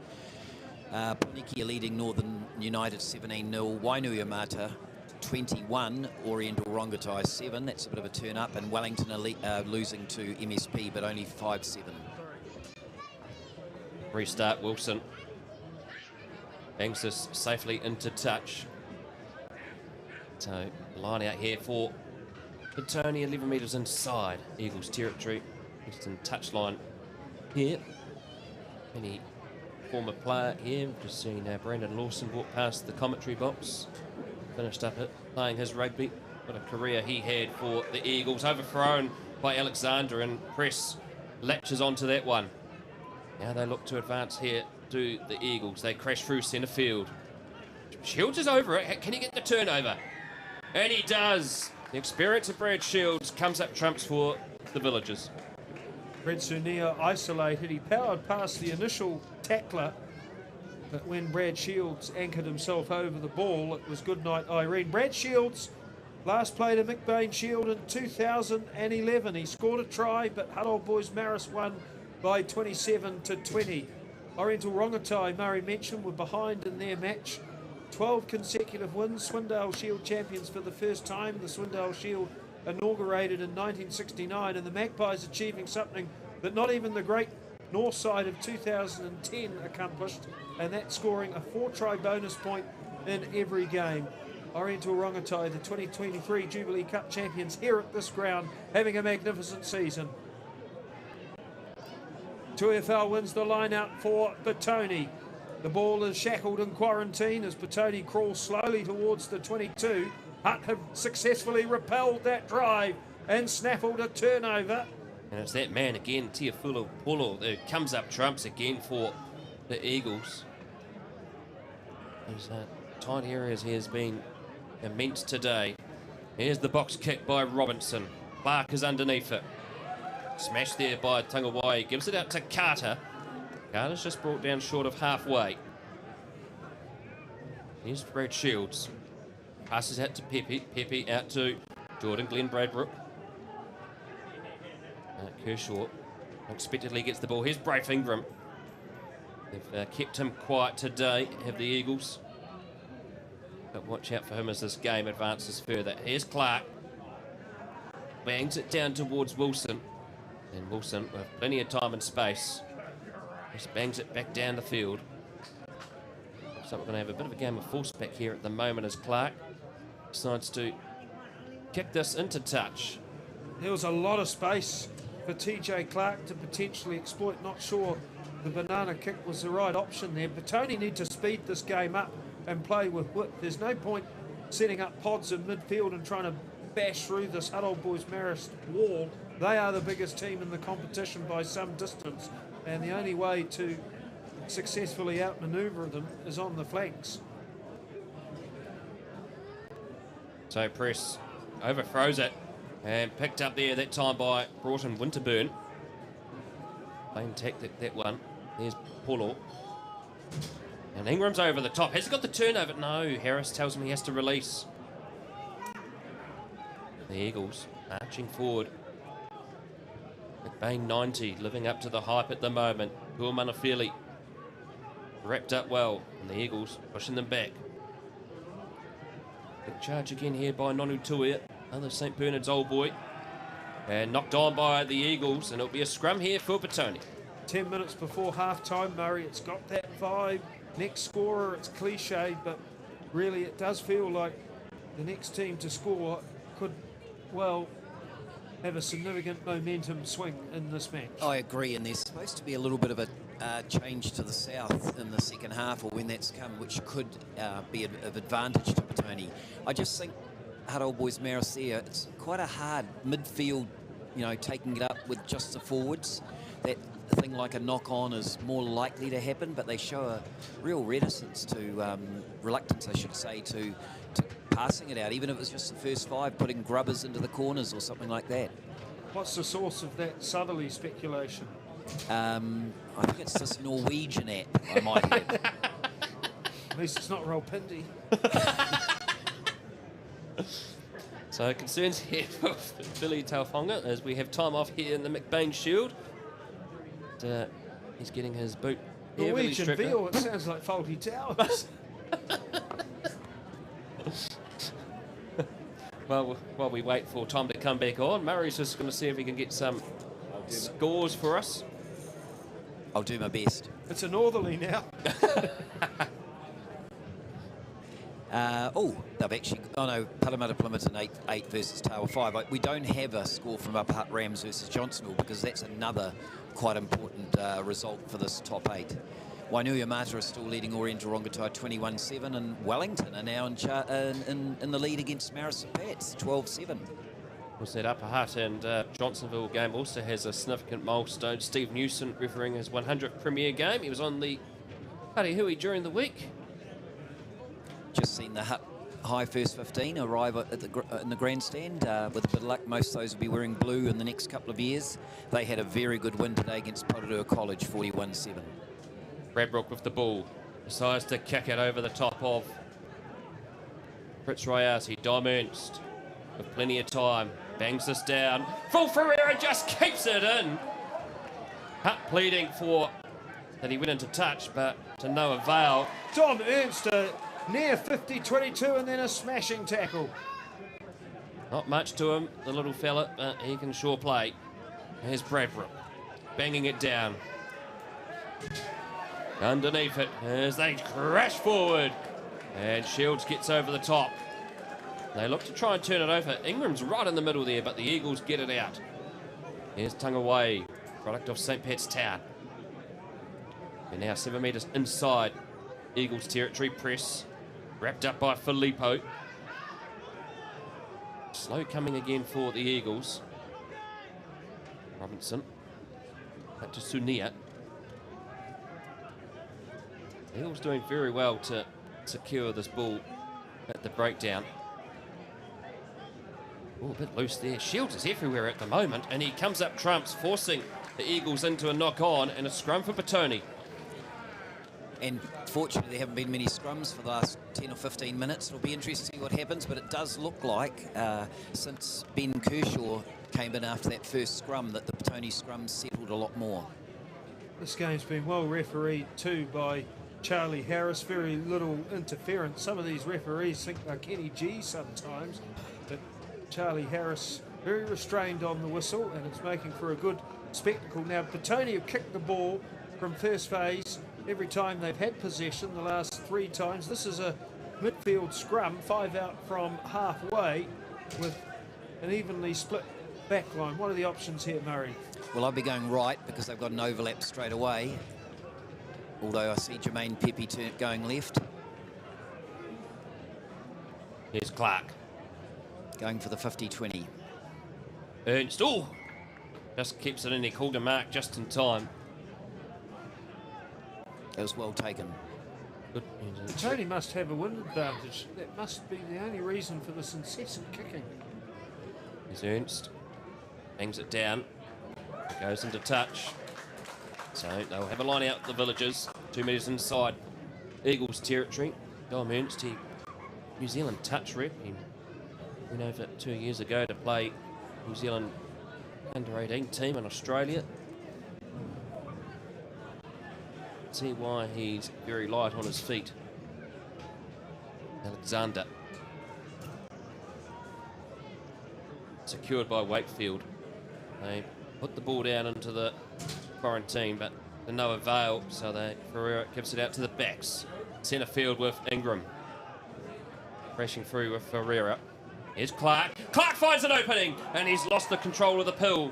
Speaker 6: Puniki are leading Northern United 17-0. Wainuiomata 21. Oriental Rongotai 7. That's a bit of a turn up. And Wellington are losing to MSP, but only 5-7.
Speaker 7: Restart Wilson. Bangs this safely into touch. So line out here for Petone, 11 metres inside Eagles territory. Eastern touchline here. Any former player here. We've just seen Brandon Lawson walk past the commentary box. Finished up it, playing his rugby. What a career he had for the Eagles. Overthrown by Alexander, and Press latches onto that one. Now they look to advance here to the Eagles. They crash through centre field. Shields is over it. Can he get the turnover? And he does. The experience of Brad Shields comes up trumps for the Villagers.
Speaker 5: Brad Sunia isolated. He powered past the initial tackler, but when Brad Shields anchored himself over the ball, it was good night Irene. Brad Shields Last played a McBain Shield in 2011. He scored a try, but Hutt Old Boys Marist won by 27-20. Oriental Rongotai, Murray mentioned, were behind in their match. 12 consecutive wins. Swindale Shield champions for the first time. The Swindale Shield inaugurated in 1969, and the Magpies achieving something that not even the great north side of 2010 accomplished, and that's scoring a 4-try bonus point in every game. Oriental Rongotai, the 2023 Jubilee Cup champions, here at this ground, having a magnificent season. 2FL wins the line-out for Petone. The ball is shackled in quarantine as Petone crawls slowly towards the 22. Hutt have successfully repelled that drive and snaffled a turnover.
Speaker 7: And it's that man again, Tiafulu Polo, that comes up trumps again for the Eagles. Those tight areas he has been immense today. Here's the box kick by Robinson. Clark is underneath it. Smashed there by Tangawai. Gives it out to Carter. Carter's just brought down short of halfway. Here's Brad Shields. Passes out to Pepe. Pepe out to Jordan Glenn Bradbrook. Kershaw unexpectedly gets the ball. Here's Braith Ingram. They've kept him quiet today, have the Eagles. But watch out for him as this game advances further. Here's Clark. Bangs it down towards Wilson. And Wilson, with plenty of time and space, just bangs it back down the field. So we're going to have a bit of a game of force back here at the moment as Clark decides to kick this into touch.
Speaker 5: There was a lot of space for TJ Clark to potentially exploit. Not sure the banana kick was the right option there. But Tony need to speed this game up and play with wit. There's no point setting up pods in midfield and trying to bash through this Hutt Old Boys Marist wall. They are the biggest team in the competition by some distance, and the only way to successfully outmaneuver them is on the flanks.
Speaker 7: So Press overthrows it and picked up there that time by Broughton Winterburn. Plain tactic that one. There's Polo. And Ingram's over the top. Has he got the turnover? No, Harris tells him he has to release. The Eagles marching forward. McBain 90, living up to the hype at the moment. Manafili wrapped up well, and the Eagles pushing them back. Big charge again here by Nonu Tuia, another St. Bernard's old boy. And knocked on by the Eagles, and it'll be a scrum here for Petone.
Speaker 5: 10 minutes before half-time, Murray. It's got that vibe. Next scorer, it's cliche, but really it does feel like the next team to score could, well, have a significant momentum swing in this match.
Speaker 6: I agree, and there's supposed to be a little bit of a change to the south in the second half, or when that's come, which could be of advantage to Petone. I just think Hutt Old Boys Marist there, it's quite a hard midfield, you know, taking it up with just the forwards. That thing like a knock-on is more likely to happen, but they show a real reticence to, reluctance I should say, to passing it out, even if it was just the first 5, putting grubbers into the corners or something like that.
Speaker 5: What's the source of that southerly speculation?
Speaker 6: I think it's this Norwegian app I might have.
Speaker 5: At least it's not Rawalpindi.
Speaker 7: So concerns here for Billy Taufonga as we have time off here in the McBain Shield. He's getting his boot
Speaker 5: Norwegian veal, it sounds like faulty towers.
Speaker 7: Well, while we wait for Tom to come back on, Murray's just going to see if he can get some scores for us.
Speaker 6: I'll do my best.
Speaker 5: It's a northerly now.
Speaker 6: They've actually... Oh, no, Parramatta Plymouth 8 versus Tawa 5. We don't have a score from Upper Hutt Rams versus Johnsonville because that's another quite important result for this top 8. Wainuia Mata are still leading Oriental Rongotai 21-7, and Wellington are now in the lead against Marist and Pats, 12-7.
Speaker 7: Was that Upper Hutt and Johnsonville game also has a significant milestone. Steve Newson refereeing his 100th Premier game. He was on the Harihui during the week.
Speaker 6: Just seen the Hutt High first 15 arrive at in the grandstand. With a bit of luck, most of those will be wearing blue in the next couple of years. They had a very good win today against Porirua College, 41-7.
Speaker 7: Bradbrook with the ball. Decides to kick it over the top of Fritz Royasi. Dom Ernst with plenty of time. Bangs this down. Full Ferreira just keeps it in. Hutt pleading for that he went into touch, but to no avail.
Speaker 5: Tom Ernst, near 50-22 and then a smashing tackle.
Speaker 7: Not much to him, the little fella, but he can sure play. Here's Bradbrook, banging it down. Underneath it, as they crash forward. And Shields gets over the top. They look to try and turn it over. Ingram's right in the middle there, but the Eagles get it out. Here's Tangaway, product of St. Pat's Town. And now 7 metres inside Eagles territory. Press wrapped up by Filippo. Slow coming again for the Eagles. Robinson. Back to Sunia. Eagles doing very well to secure this ball at the breakdown. Oh, a bit loose there. Shields is everywhere at the moment, and he comes up trumps, forcing the Eagles into a knock-on and a scrum for Petone.
Speaker 6: And fortunately, there haven't been many scrums for the last 10 or 15 minutes. It'll be interesting to see what happens, but it does look like since Ben Kershaw came in after that first scrum that the Petone scrums settled a lot more.
Speaker 5: This game's been well refereed too by Charlie Harris. Very little interference. Some of these referees think they're Kenny G sometimes, but Charlie Harris very restrained on the whistle, and it's making for a good spectacle. Now, Petone have kicked the ball from first phase every time they've had possession the last 3 times. This is a midfield scrum, 5 out from halfway with an evenly split back line. What are the options here, Murray?
Speaker 6: Well, I'll be going right because they've got an overlap straight away. Although I see Jermaine Pepe going left.
Speaker 7: Here's Clark.
Speaker 6: Going for the 50-20.
Speaker 7: Ernst, oh! Just keeps it in. He called a mark just in time.
Speaker 6: It was well taken.
Speaker 7: Good.
Speaker 5: Tony must have a wind advantage. That must be the only reason for this incessant kicking.
Speaker 7: Here's Ernst. Hangs it down. Goes into touch. So they'll have a line out the Villagers. 2 metres inside Eagles territory. Dom Ernst, he New Zealand touch rep. He went over 2 years ago to play New Zealand under-18 team in Australia. See why he's very light on his feet. Alexander. Secured by Wakefield. They put the ball down into the quarantine, but to no avail, so Ferreira gives it out to the backs. Centre field with Ingram. Crashing through with Ferreira. Here's Clark. Clark finds an opening, and he's lost the control of the pill.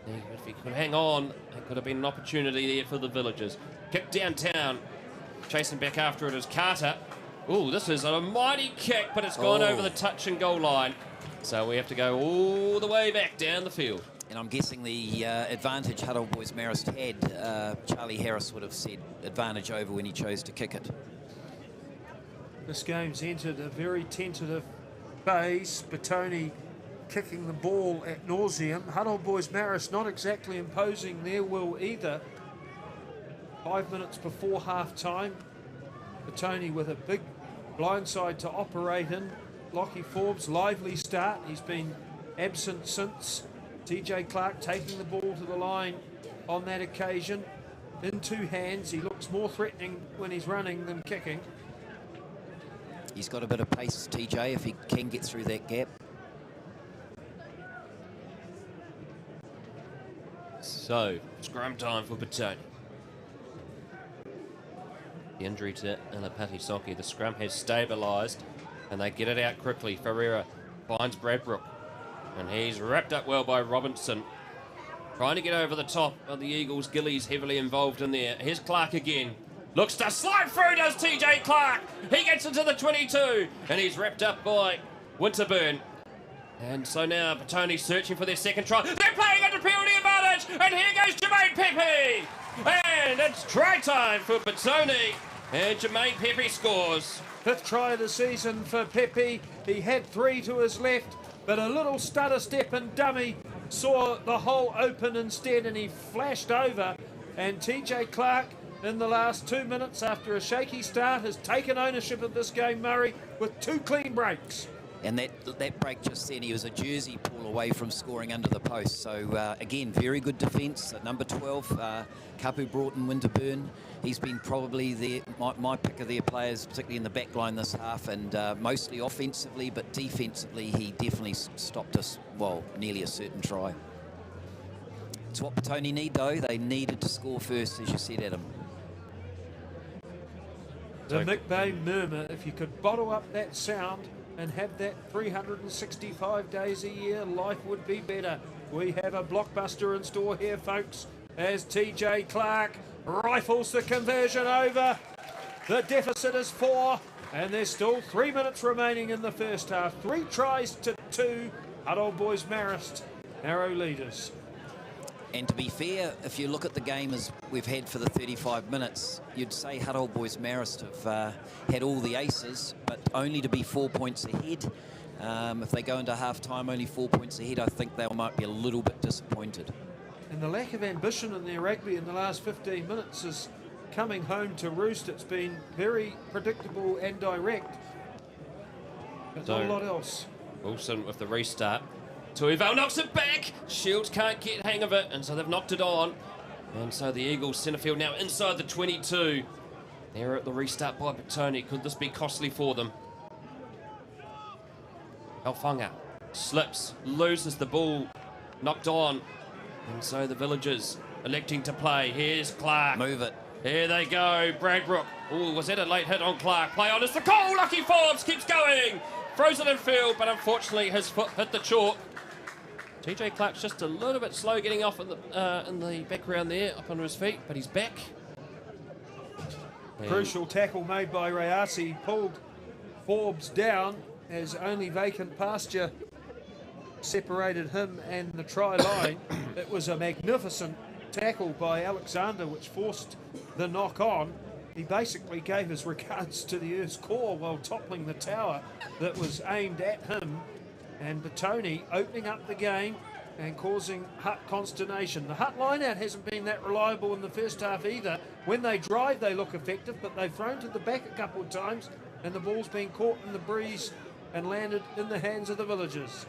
Speaker 7: If he could hang on, it could have been an opportunity there for the Villagers. Kick downtown. Chasing back after it is Carter. Oh, this is a mighty kick, but it's gone over the touch and goal line. So we have to go all the way back down the field.
Speaker 6: And I'm guessing the advantage Hutt Boys Marist had, Charlie Harris would have said advantage over when he chose to kick it.
Speaker 5: This game's entered a very tentative phase. Petone kicking the ball at nauseam. Hutt Boys Marist not exactly imposing their will either. 5 minutes before half-time. Petone with a big blindside to operate in. Lockie Forbes, lively start. He's been absent since. TJ Clark taking the ball to the line on that occasion. In 2 hands. He looks more threatening when he's running than kicking.
Speaker 6: He's got a bit of pace, TJ, if he can get through that gap.
Speaker 7: So, scrum time for Petone. The injury to Ilapati Soki, the scrum has stabilised and they get it out quickly. Ferreira finds Bradbrook and he's wrapped up well by Robinson. Trying to get over the top of the Eagles. Gillies heavily involved in there. Here's Clark again. Looks to slide through, does TJ Clark. He gets into the 22 and he's wrapped up by Winterburn. And so now Petone searching for their second try. They're playing under penalty advantage, and here goes Jermaine Pepe. And it's try time for Petone, and Jermaine Pepe scores.
Speaker 5: 5th try of the season for Pepe. He had 3 to his left, but a little stutter step and dummy saw the hole open instead, and he flashed over. And TJ Clark, in the last 2 minutes after a shaky start, has taken ownership of this game, Murray, with 2 clean breaks.
Speaker 6: And that break just then, he was a jersey pull away from scoring under the post. So, again, very good defence. Number 12, Kapu Broughton Winterburn. He's been probably my pick of their players, particularly in the back line this half, and mostly offensively, but defensively, he definitely stopped us, well, nearly a certain try. It's what Petone need, though. They needed to score first, as you said, Adam.
Speaker 5: The McBain murmur, if you could bottle up that sound and have that 365 days a year, life would be better. We have a blockbuster in store here, folks, as TJ Clark rifles the conversion over. The deficit is 4, and there's still 3 minutes remaining in the first half. 3 tries to 2. Hutt Old Boys Marist, narrow leaders.
Speaker 6: And to be fair, if you look at the game as we've had for the 35 minutes, you'd say Hutt Old Boys Marist have had all the aces, but only to be 4 points ahead. If they go into half-time only 4 points ahead, I think they might be a little bit disappointed.
Speaker 5: And the lack of ambition in their rugby in the last 15 minutes is coming home to roost. It's been very predictable and direct, but not a lot else.
Speaker 7: Wilson with the restart. Tuival knocks it back. Shields can't get hang of it, and so they've knocked it on. And so the Eagles centre field now inside the 22. They're at the restart by Petone. Could this be costly for them? Alfunga slips, loses the ball, knocked on. And so the Villagers electing to play. Here's Clark.
Speaker 6: Move it.
Speaker 7: Here they go. Bradbrook. Oh, was that a late hit on Clark? Play on. It's the goal. Lucky Forbes keeps going. Throws it in field, but unfortunately his foot hit the chalk. TJ Clark's just a little bit slow getting off in the background there, up onto his feet, but he's back. And
Speaker 5: crucial tackle made by Rayasi, pulled Forbes down as only vacant pasture separated him and the try line. It was a magnificent tackle by Alexander which forced the knock on. He basically gave his regards to the Earth's core while toppling the tower that was aimed at him. And Petone opening up the game and causing Hutt consternation. The Hutt line-out hasn't been that reliable in the first half either. When they drive, they look effective, but they've thrown to the back a couple of times, and the ball's been caught in the breeze and landed in the hands of the Villagers.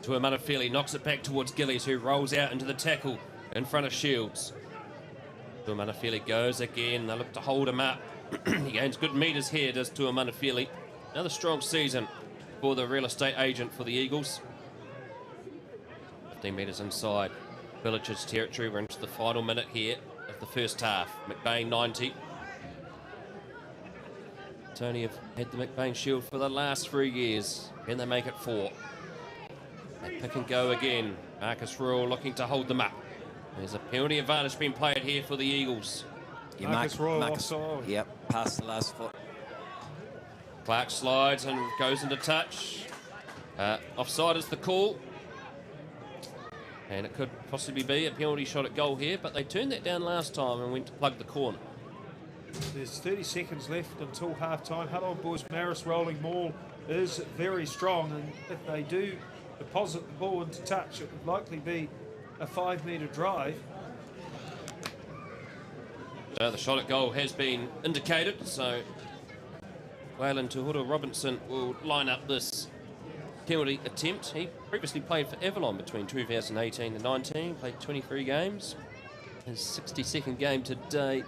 Speaker 7: Tuamanafili knocks it back towards Gillies, who rolls out into the tackle in front of Shields. Tuamanafili goes again. They look to hold him up. He gains good metres here, does Tuamanafili. Another strong season for the real estate agent for the Eagles. 15 metres inside Villagers territory. We're into the final minute here of the first half. McBain 90. Tony have had the McBain Shield for the last 3 years. Can they make it 4? They pick and go again. Marcus Rule looking to hold them up. There's a penalty advantage being played here for the Eagles.
Speaker 6: Yeah,
Speaker 5: Marcus Royal offside.
Speaker 6: Yep, past the last foot.
Speaker 7: Clark slides and goes into touch. Offside is the call. And it could possibly be a penalty shot at goal here, but they turned that down last time and went to plug the corner.
Speaker 5: There's 30 seconds left until half-time. Hutt Old Boys Marist rolling maul is very strong, and if they do deposit the ball into touch, it would likely be a 5-metre drive.
Speaker 7: So the shot at goal has been indicated, so Waylon Tuhura Robinson will line up this penalty attempt. He previously played for Avalon between 2018 and 19, played 23 games. His 62nd game today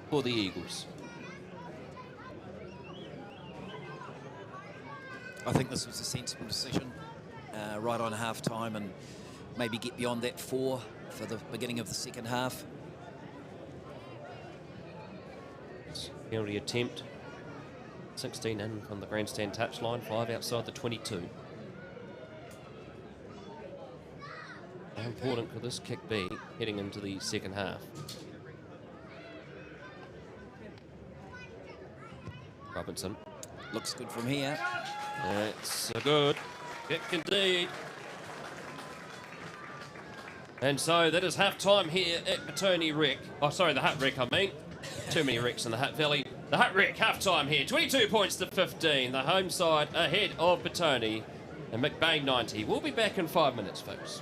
Speaker 7: for the Eagles.
Speaker 6: I think this was a sensible decision, right on half-time, and maybe get beyond that 4 for the beginning of the second half.
Speaker 7: Penalty attempt. 16 in from the grandstand touchline, 5 outside the 22. How important could this kick be heading into the second half? Robinson.
Speaker 6: Looks good from here.
Speaker 7: It's a good kick indeed. And so that is half-time here at Petone Rec. Oh, sorry, the Hutt Rec, I mean. Too many Recs in the Hutt Valley. The Hutt Rec, half-time here. 22 points to 15. The home side ahead of Petone. And McBain 90. We'll be back in 5 minutes, folks.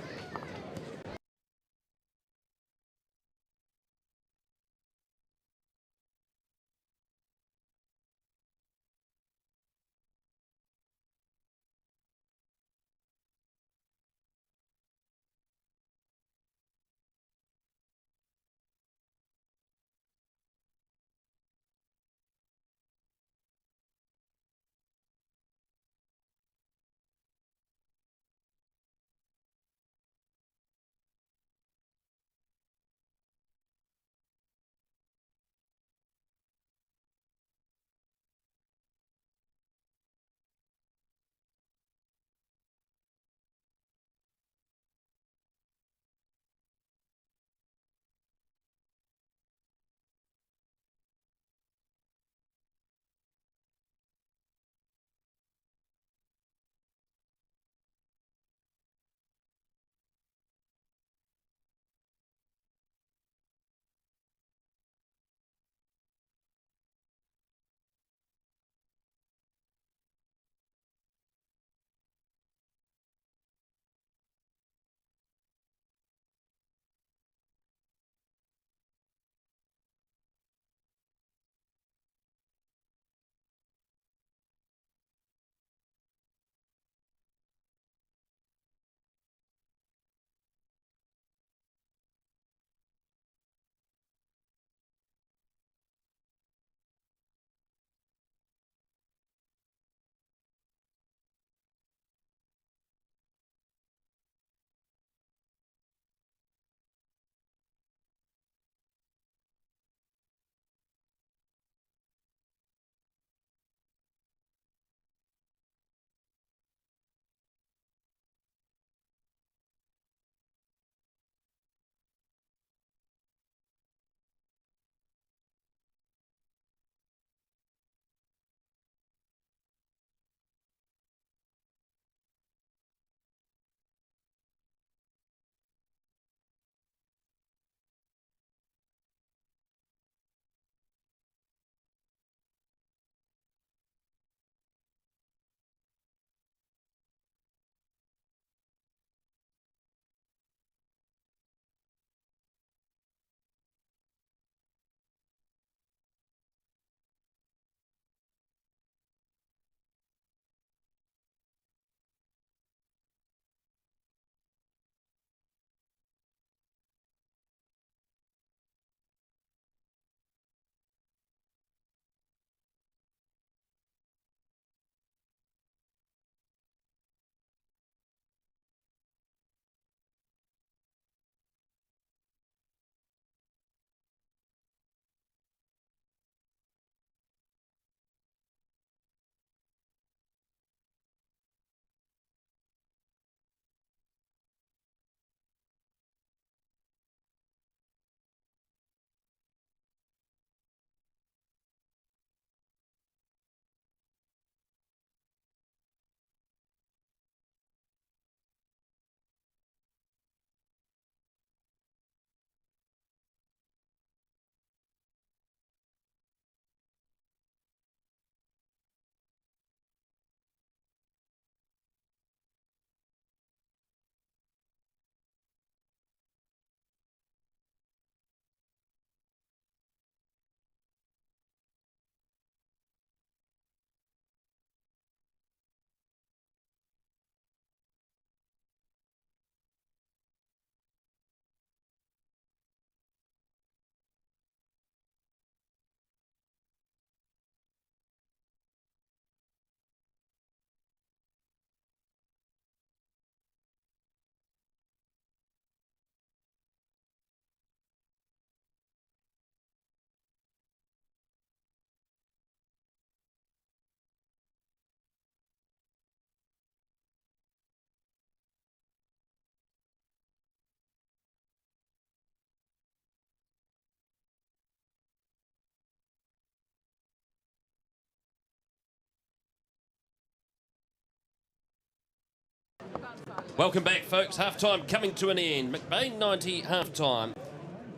Speaker 7: Welcome back, folks. Half-time coming to an end. McBain 90 half-time.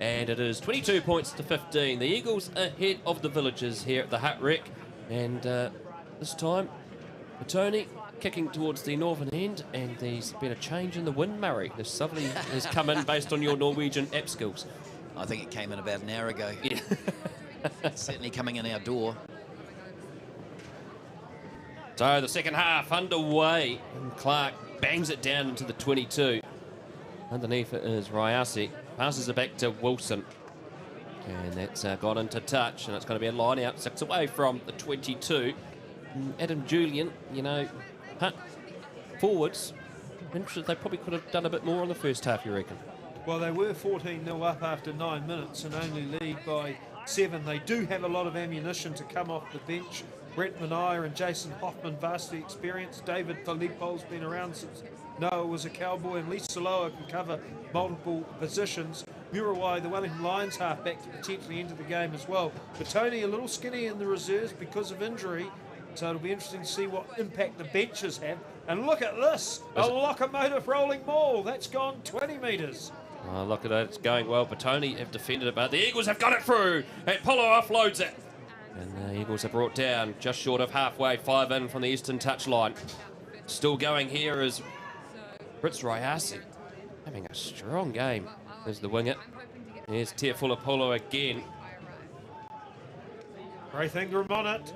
Speaker 7: And it is 22 points to 15. The Eagles ahead of the Villagers here at the Hutt Rec. And this time, Petone kicking towards the northern end. And there's been a change in the wind, Murray. The southerly has come in based on your Norwegian app skills.
Speaker 6: I think it came in about an hour ago.
Speaker 7: Yeah.
Speaker 6: It's certainly coming in our door.
Speaker 7: So the second half underway. And Clark bangs it down into the 22. Underneath it is Ryasi. Passes it back to Wilson. And that's got into touch. And it's going to be a line out 6 away from the 22. Adam Julian, you know, Hutt forwards. Interested, they probably could have done a bit more in the first half, you reckon?
Speaker 5: Well, they were 14-0 up after 9 minutes and only lead by 7. They do have a lot of ammunition to come off the bench. Brett Manaya and Jason Hoffman, vastly experienced. David Filippo's been around since Noah was a cowboy, and Lee Saloa can cover multiple positions. Murawai, the Wellington Lions halfback, to potentially enter the game as well. But Tony a little skinny in the reserves because of injury, so it'll be interesting to see what impact the benches have. And look at this, a locomotive rolling ball. That's gone 20 metres.
Speaker 7: Oh, look at that, it's going well. Petone have defended it, but the Eagles have got it through. And Polo offloads it. And the Eagles are brought down just short of halfway, 5 in from the eastern touchline. Still going here is Fritz Ryasi, having a strong game. There's the winger. Here's Tearful Apollo again.
Speaker 5: Wraith Ingram on it.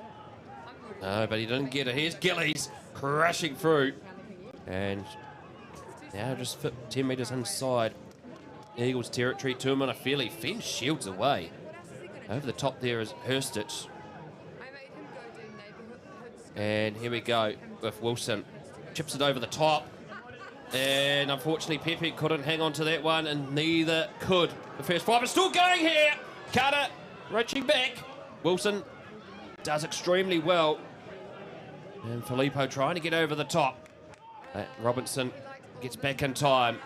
Speaker 7: No, but he didn't get it. Here's Gillies crashing through. And now just 10 metres inside Eagles territory. 2 minute fairly. Finn Shields away. Over the top there is Hurstich. And here we go with Wilson. Chips it over the top. And unfortunately, Pepe couldn't hang on to that one, and neither could the first 5. But still going here. Carter reaching back. Wilson does extremely well. And Filippo trying to get over the top. Robinson gets back in time.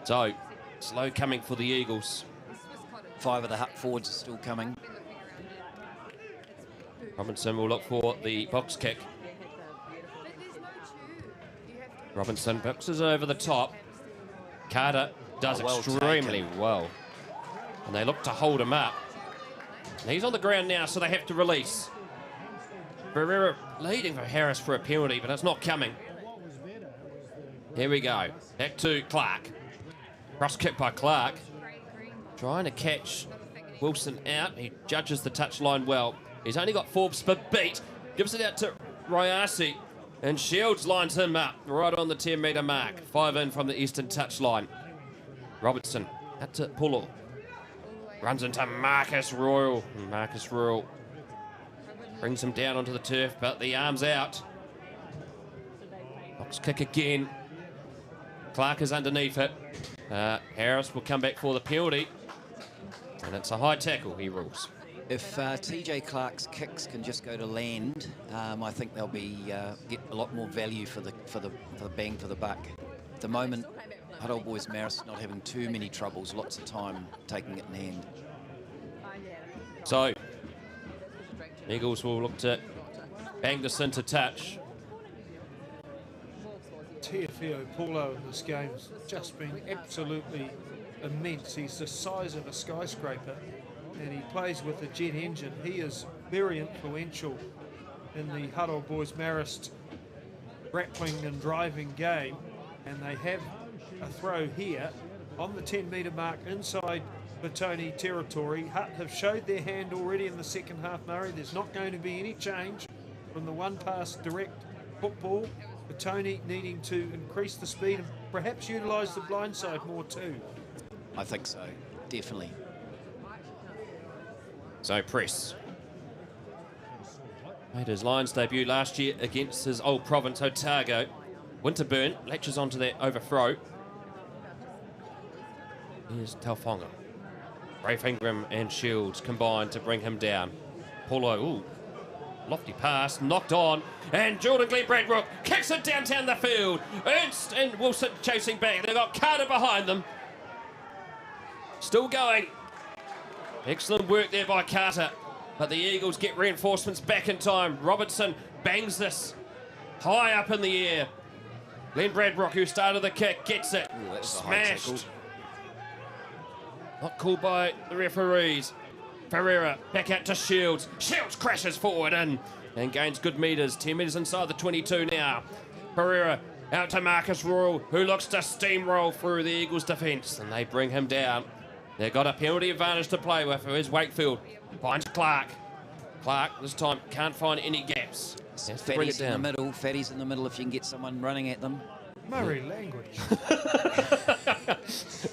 Speaker 7: So, slow coming for the Eagles.
Speaker 6: 5 of the Hutt forwards are still coming.
Speaker 7: Robinson will look for the box kick. Robinson boxes over the top. Carter does extremely well. And they look to hold him up. And he's on the ground now, so they have to release. Barrera leading for Harris for a penalty, but it's not coming. Here we go. Back to Clark. Cross kick by Clark. Trying to catch Wilson out. He judges the touchline well. He's only got Forbes for beat. Gives it out to Ryasi. And Shields lines him up right on the 10-metre mark. 5 in from the eastern touchline. Robertson out to Pulu. Runs into Marcus Royal. Marcus Royal brings him down onto the turf, but the arm's out. Box kick again. Clark is underneath it. Harris will come back for the penalty. And it's a high tackle, he rules.
Speaker 6: If TJ Clark's kicks can just go to land, I think they'll be get a lot more value for the bang for the buck. At the moment, Hutt Old Boys Marist not having too many troubles, lots of time taking it in hand.
Speaker 7: So, Eagles will look to bang this into touch.
Speaker 5: Teofilo Paulo in this game has just been absolutely immense. He's the size of a skyscraper, and he plays with a jet engine. He is very influential in the Hutt Old Boys Marist grappling and driving game, and they have a throw here on the 10-metre mark inside Petone territory. Hutt have showed their hand already in the second half, Murray. There's not going to be any change from the one-pass direct football. Petone needing to increase the speed and perhaps utilise the blind side more too.
Speaker 6: I think so, definitely.
Speaker 7: So press. Made his Lions debut last year against his old province, Otago. Winterburn latches onto that overthrow. Here's Talfonga. Rafe Ingram and Shields combined to bring him down. Paulo, ooh, lofty pass, knocked on, and Jordan Glenn Bradbrook kicks it downtown the field. Ernst and Wilson chasing back. They've got Carter behind them. Still going. Excellent work there by Carter. But the Eagles get reinforcements back in time. Robertson bangs this high up in the air. Glenn Bradbrook, who started the kick, gets it.
Speaker 6: Ooh, that's a high tackle.
Speaker 7: Smashed. Not called by the referees. Ferreira back out to Shields. Shields crashes forward and gains good metres. 10 metres inside the 22 now. Ferreira out to Marcus Royal, who looks to steamroll through the Eagles' defence, and they bring him down. They've got a penalty advantage to play with. Here's Wakefield. Finds Clark. Clark, this time, can't find any gaps. Has to bring it
Speaker 6: Fatty's in the
Speaker 7: down.
Speaker 6: middle. Fatty's in the middle if you can get someone running at them.
Speaker 5: Murray language.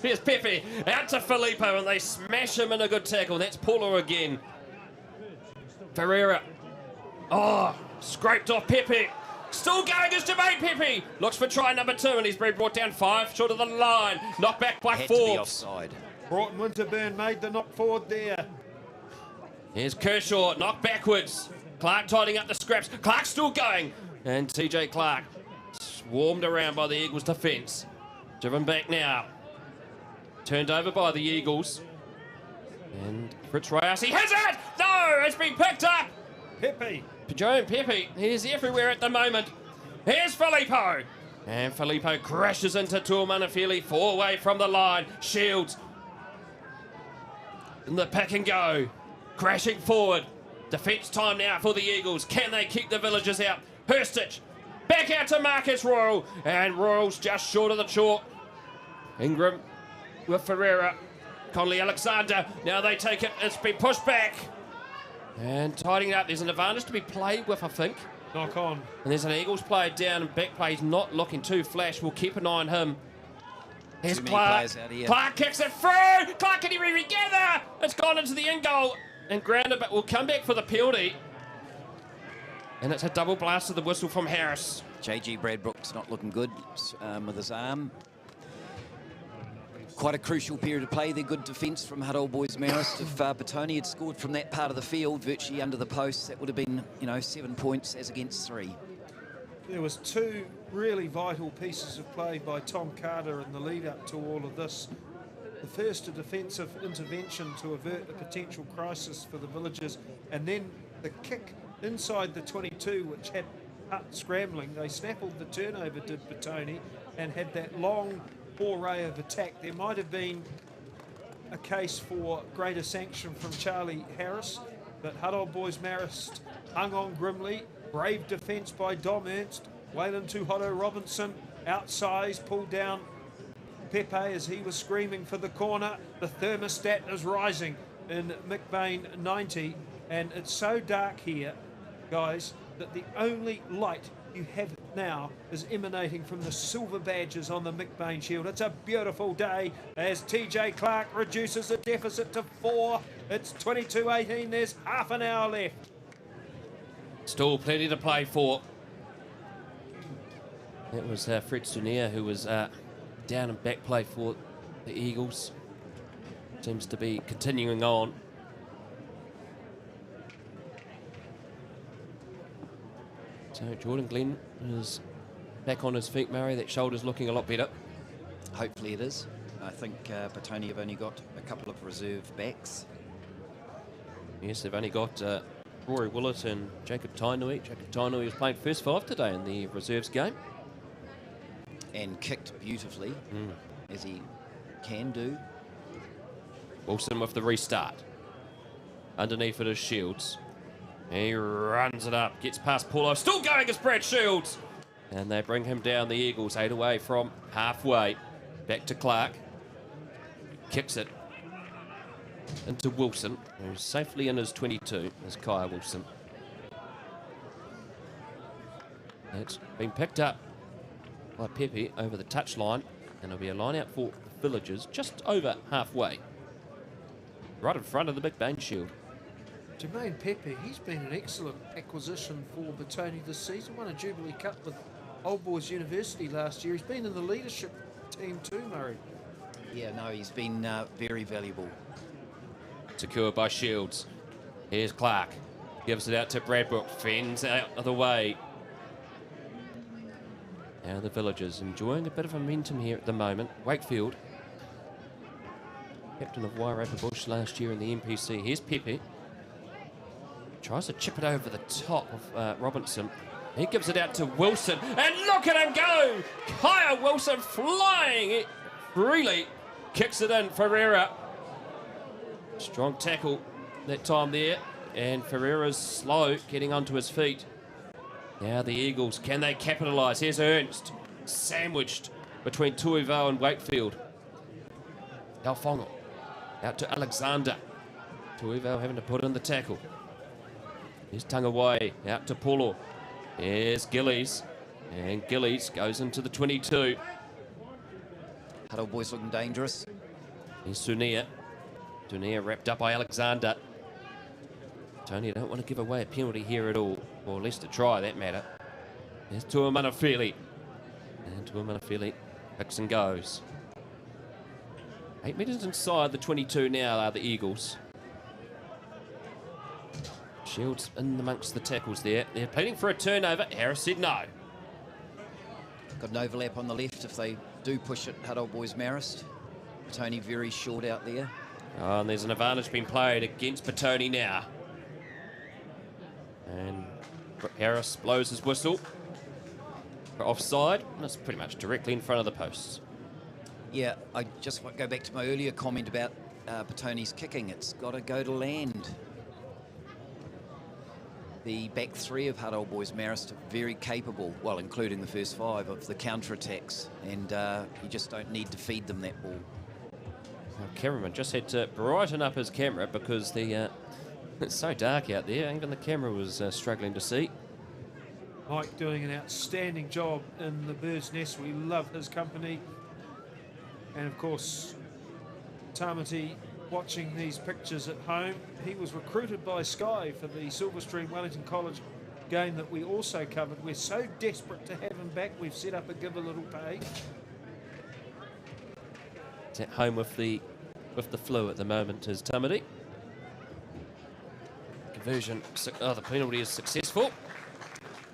Speaker 7: Here's Pepe out to Filippo, and they smash him in a good tackle. That's Paulo again. Ferreira. Oh, scraped off Pepe. Still going is Jermaine Pepe. Looks for try number 2, and he's been brought down 5 short of the line. Knocked back by
Speaker 6: Had to be
Speaker 7: Forbes.
Speaker 6: offside.
Speaker 5: Broughton Winterburn made the knock forward there.
Speaker 7: Here's Kershaw, knocked backwards. Clark tidying up the scraps. Clark's still going. And TJ Clark swarmed around by the Eagles' defence. Driven back now. Turned over by the Eagles. And Fritz Reyes, he has it! No, it's been picked up.
Speaker 5: Pepe.
Speaker 7: Joe Pepe, he's everywhere at the moment. Here's Filippo. And Filippo crashes into Tuamanafili, 4 away from the line. Shields. In the pick and go. Crashing forward. Defence time now for the Eagles. Can they keep the Villagers out? Hurstich. Back out to Marcus Royal. And Royal's just short of the chalk. Ingram with Ferreira. Conley Alexander. Now they take it. It's been pushed back. And tidying it up. There's an advantage to be played with, I think.
Speaker 5: Knock on.
Speaker 7: And there's an Eagles player down and back play. He's not looking too flash. We'll keep an eye on him. Here's
Speaker 6: Too many
Speaker 7: Clark.
Speaker 6: players out here.
Speaker 7: Clark kicks it through. Clark can he regather? It's gone into the end goal and grounded, but we'll come back for the penalty. And it's a double blast of the whistle from Harris.
Speaker 6: JG Bradbrook's not looking good with his arm. Quite a crucial period of play. They're good defence from Hutt Old Boys Marist. If Petone had scored from that part of the field, virtually under the posts, that would have been, 7 points as against 3.
Speaker 5: There was 2 really vital pieces of play by Tom Carter in the lead up to all of this. The first, a defensive intervention to avert a potential crisis for the Villagers, and then the kick inside the 22, which had Hutt scrambling. They snaffled the turnover, did Petone, and had that long foray of attack. There might have been a case for greater sanction from Charlie Harris, but Hutt Old Boys Marist hung on grimly. Brave defence by Dom Ernst. Waylon Tuhotto Robinson outsized, pulled down Pepe as he was screaming for the corner. The thermostat is rising in McBain 90, and it's so dark here, guys, that the only light you have now is emanating from the silver badges on the McBain Shield. It's a beautiful day as TJ Clark reduces the deficit to 4. It's 22-18. There's half an hour left.
Speaker 7: Still plenty to play for. That was Fred Sunier who was down and back play for the Eagles. Seems to be continuing on. So Jordan Glenn is back on his feet, Murray. That shoulder's looking a lot better.
Speaker 6: Hopefully it is. I think Petone have only got a couple of reserve backs.
Speaker 7: Yes, they've only got Rory Willett and Jacob Tainui. Jacob Tainui was playing first 5 today in the reserves game.
Speaker 6: And kicked beautifully, as he can do.
Speaker 7: Wilson with the restart. Underneath it is Shields. He runs it up, gets past Paulo. Still going as Brad Shields. And they bring him down, the Eagles, 8 away from halfway. Back to Clark. Kicks it into Wilson, who's safely in his 22, as Kaya Wilson. It's been picked up by Pepe over the touchline, and it'll be a line out for the Villagers just over halfway. Right in front of the McBain Shield.
Speaker 5: Jermaine Pepe, he's been an excellent acquisition for Petone this season. Won a Jubilee Cup with Old Boys University last year. He's been in the leadership team too, Murray.
Speaker 6: Yeah, no, he's been very valuable.
Speaker 7: Secured by Shields. Here's Clark. Gives it out to Bradbrook. Fends out of the way. Now the Villagers enjoying a bit of momentum here at the moment. Wakefield, captain of WRFU Bush last year in the NPC. Here's Pepe. Tries to chip it over the top of Robinson. He gives it out to Wilson, and look at him go! Kaya Wilson flying it freely, kicks it in. Ferreira, strong tackle that time there, and Ferreira's slow getting onto his feet. Now the Eagles, can they capitalise? Here's Ernst, sandwiched between Tuivau and Wakefield. Alfongo, out to Alexander. Tuivau having to put in the tackle. Here's Tangawai, out to Polo. Here's Gillies, and Gillies goes into the 22.
Speaker 6: Hutt boys looking dangerous.
Speaker 7: Here's Sunia. Sunia wrapped up by Alexander. Tony don't want to give away a penalty here at all, or at least to try that matter. There's Tuamanafili. And Tuamanafili picks and goes. 8 metres inside the 22 now are the Eagles. Shields in amongst the tackles there. They're pleading for a turnover. Harris said no.
Speaker 6: Got an overlap on the left if they do push it. Hutt boys Marist. Petone very short out there.
Speaker 7: Oh, and there's an advantage being played against Petone now. And Harris blows his whistle for offside. That's pretty much directly in front of the posts.
Speaker 6: Yeah, I just want to go back to my earlier comment about Petone's kicking. It's got to go to land. The back three of Hutt boys Marist are very capable, well, including the first five, of the counter-attacks, and you just don't need to feed them that ball.
Speaker 7: Well, cameraman just had to brighten up his camera because the it's so dark out there. Even the camera was struggling to see.
Speaker 5: Mike doing an outstanding job in the bird's nest. We love his company. And of course, Tamati watching these pictures at home. He was recruited by Sky for the Silverstream Wellington College game that we also covered. We're so desperate to have him back, we've set up a Give a Little page.
Speaker 7: He's at home with the flu at the moment, is Tamati. Conversion, the penalty is successful.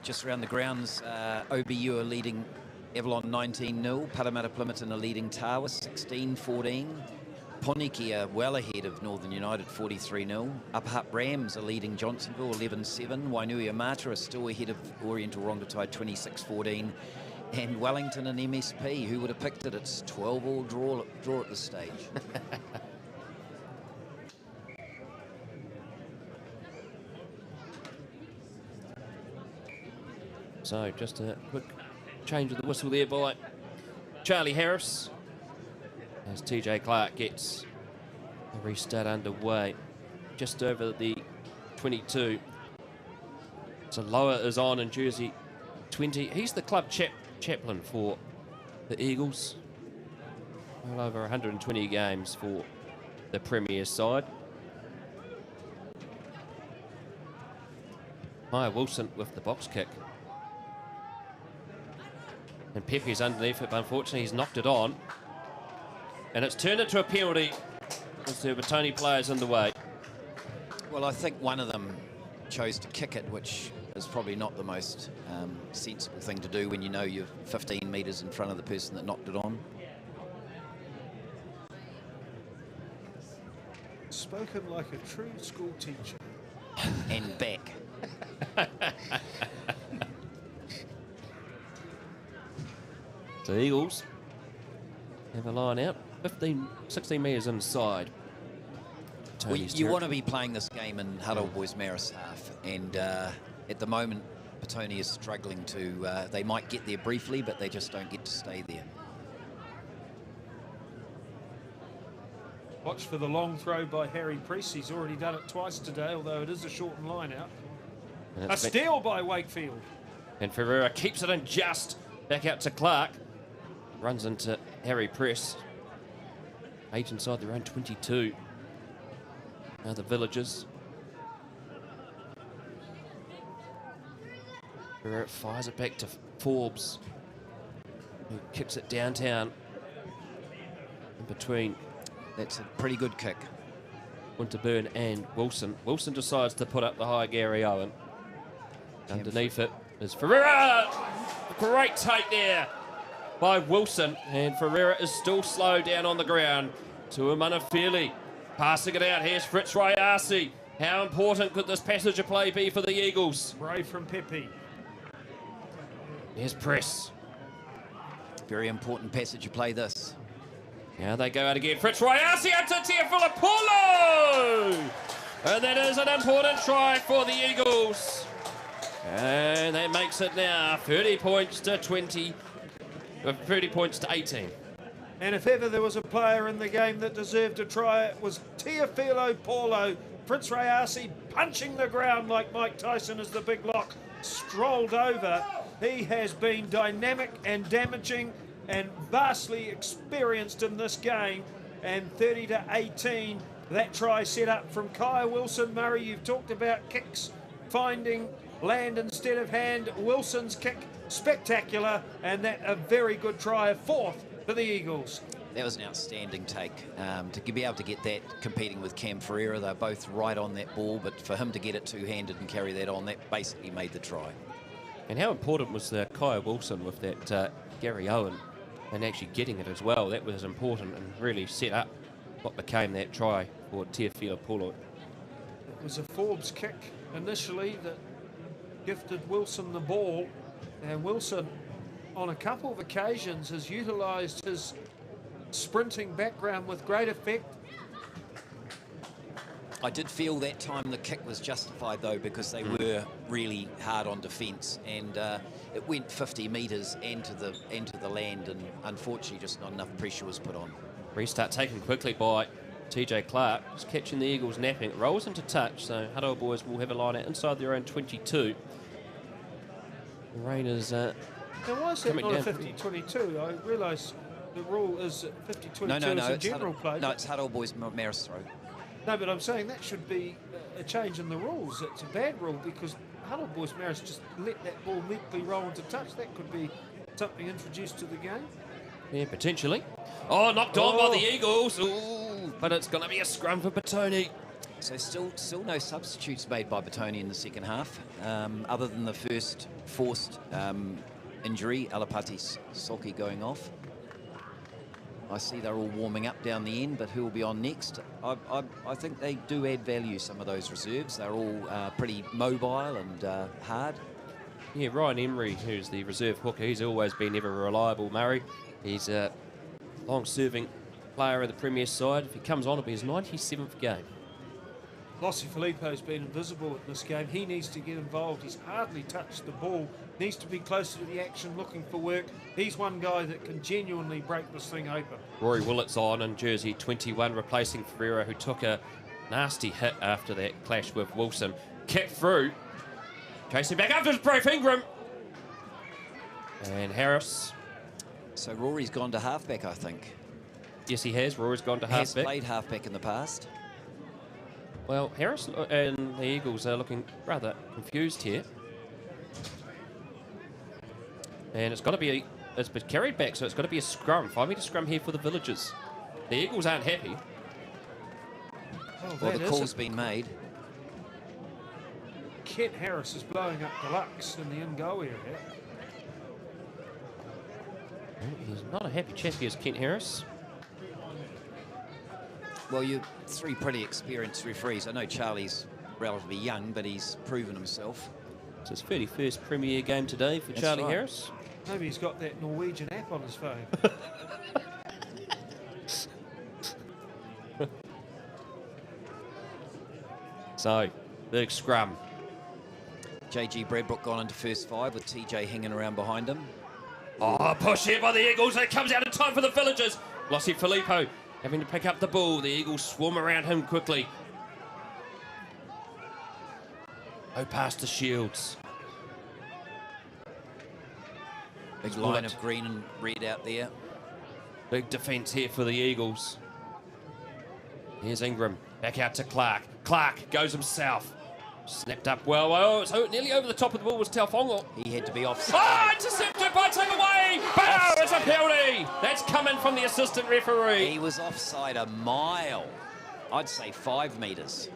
Speaker 6: Just around the grounds, OBU are leading Avalon 19-0. Parramatta Plimerton are leading Tawa 16-14. Poniki are well ahead of Northern United 43-0. Upper Hutt Rams are leading Johnsonville 11-7. Wainui Amata are still ahead of Oriental Rongotai 26-14. And Wellington and MSP, who would have picked it? It's 12-all draw at this stage.
Speaker 7: So just a quick change of the whistle there by Charlie Harris as TJ Clark gets a restart underway just over the 22. So Lower is on in jersey 20. He's the club chaplain for the Eagles. Well over 120 games for the Premier side. Maya Wilson with the box kick. And Pepe's underneath it, but unfortunately he's knocked it on. And it's turned into a penalty as there were Petone players in the way.
Speaker 6: Well, I think one of them chose to kick it, which is probably not the most sensible thing to do when you know you're 15 metres in front of the person that knocked it on.
Speaker 5: Spoken like a true school teacher.
Speaker 6: And back.
Speaker 7: The Eagles have a line out, 16 metres inside.
Speaker 6: Well, you want to be playing this game in Hutt boys Marist half, and at the moment Petone is struggling to, they might get there briefly, but they just don't get to stay there.
Speaker 5: Watch for the long throw by Harry Priest. He's already done it twice today, although it is a shortened line out. A steal by Wakefield.
Speaker 7: And Ferreira keeps it in just back out to Clark. Runs into Harry Press. 8 inside their own 22. Now the Villagers. Ferreira fires it back to Forbes, who kicks it downtown in between.
Speaker 6: That's a pretty good kick.
Speaker 7: Winterburn and Wilson. Wilson decides to put up the high Gary Owen. Underneath it is Ferreira. Great take there by Wilson, and Ferreira is still slow down on the ground. Tuamanafili passing it out. Here's Fritz Rayasi. How important could this passage of play be for the Eagles?
Speaker 5: Brave from Pepe.
Speaker 7: Here's press.
Speaker 6: Very important passage of play, this.
Speaker 7: Now they go out again. Fritz Royasi out to Teofilo Paulo! And that is an important try for the Eagles. And that makes it now 30 points to 20. 30 points to 18.
Speaker 5: And if ever there was a player in the game that deserved a try, it was Teofilo Paulo. Fritz Royasi punching the ground like Mike Tyson as the big lock strolled over. He has been dynamic and damaging and vastly experienced in this game. And 30 to 18, that try set up from Kaya Wilson. Murray, you've talked about kicks finding land instead of hand. Wilson's kick, spectacular, and that a very good try, a fourth for the Eagles.
Speaker 6: That was an outstanding take. To be able to get that competing with Cam Ferreira, they're both right on that ball, but for him to get it two-handed and carry that on, that basically made the try.
Speaker 7: And how important was the Kaya Wilson with that Gary Owen and actually getting it as well? That was important and really set up what became that try for Teofilo Paulo.
Speaker 5: It was a Forbes kick initially that gifted Wilson the ball, and Wilson on a couple of occasions has utilised his sprinting background with great effect.
Speaker 6: I did feel that time the kick was justified, though, because they were really hard on defence, and it went 50 metres into the land, and unfortunately just not enough pressure was put on.
Speaker 7: Restart taken quickly by TJ Clark. Just catching the Eagles napping. It rolls into touch, so Hutt boys will have a line out inside their own 22. The Raiders
Speaker 5: Now, why is that
Speaker 7: coming
Speaker 5: not a
Speaker 7: down.
Speaker 5: 50-22? I realise the rule is 50-22
Speaker 6: No,
Speaker 5: as a general play.
Speaker 6: No, it's Hutt boys Marist throw.
Speaker 5: No, but I'm saying that should be a change in the rules. It's a bad rule because Hutt boys Marist just let that ball neatly roll into touch. That could be something introduced to the game.
Speaker 7: Yeah, potentially. Oh, knocked on by the Eagles. Ooh, but it's going to be a scrum for Petone.
Speaker 6: So still no substitutes made by Petone in the second half, other than the first forced injury, Alapati Soki going off. I see they're all warming up down the end, but who will be on next? I think they do add value, some of those reserves. They're all pretty mobile and hard.
Speaker 7: Yeah, Ryan Emery, who's the reserve hooker, he's always been ever reliable, Murray. He's a long-serving player of the Premier side. If he comes on, it'll be his 97th game.
Speaker 5: Lossi Filippo's been invisible in this game. He needs to get involved. He's hardly touched the ball. Needs to be closer to the action, looking for work. He's one guy that can genuinely break this thing open.
Speaker 7: Rory Willett's on in jersey 21, replacing Ferreira, who took a nasty hit after that clash with Wilson. Kick through. Chasing back up to Brave Ingram. And Harris.
Speaker 6: So Rory's gone to halfback, I think.
Speaker 7: Yes, he has. Rory's gone to
Speaker 6: Has
Speaker 7: halfback.
Speaker 6: played halfback in the past.
Speaker 7: Well, Harris and the Eagles are looking rather confused here. And it's got to be, it's been carried back, so it's got to be a scrum. 5 metre scrum here for the Villagers. The Eagles aren't happy.
Speaker 5: Oh,
Speaker 6: Well, the call's been made.
Speaker 5: Kent Harris is blowing up Deluxe in the in-goal area.
Speaker 7: He's not a happy chap, he is Kent Harris.
Speaker 6: Well, you're three pretty experienced referees. I know Charlie's relatively young, but he's proven himself.
Speaker 7: It's his 31st Premier game today for
Speaker 6: That's
Speaker 7: Charlie
Speaker 6: right.
Speaker 7: Harris.
Speaker 5: Maybe he's got that Norwegian app on his phone.
Speaker 7: So, big scrum.
Speaker 6: JG Bradbrook gone into first five with TJ hanging around behind him.
Speaker 7: Oh, push here by the Eagles. It comes out in time for the Villagers. Lossi Filippo having to pick up the ball. The Eagles swarm around him quickly. Oh, past the Shields.
Speaker 6: Big line of green and red out there.
Speaker 7: Big defence here for the Eagles. Here's Ingram. Back out to Clark. Clark goes himself. Snapped up well. Oh, so nearly over the top of the ball was Taufongo.
Speaker 6: He had to be offside.
Speaker 7: Oh, intercepted by Takeaway. Bow, it's a penalty. That's coming from the assistant referee.
Speaker 6: He was offside a mile. I'd say 5 metres.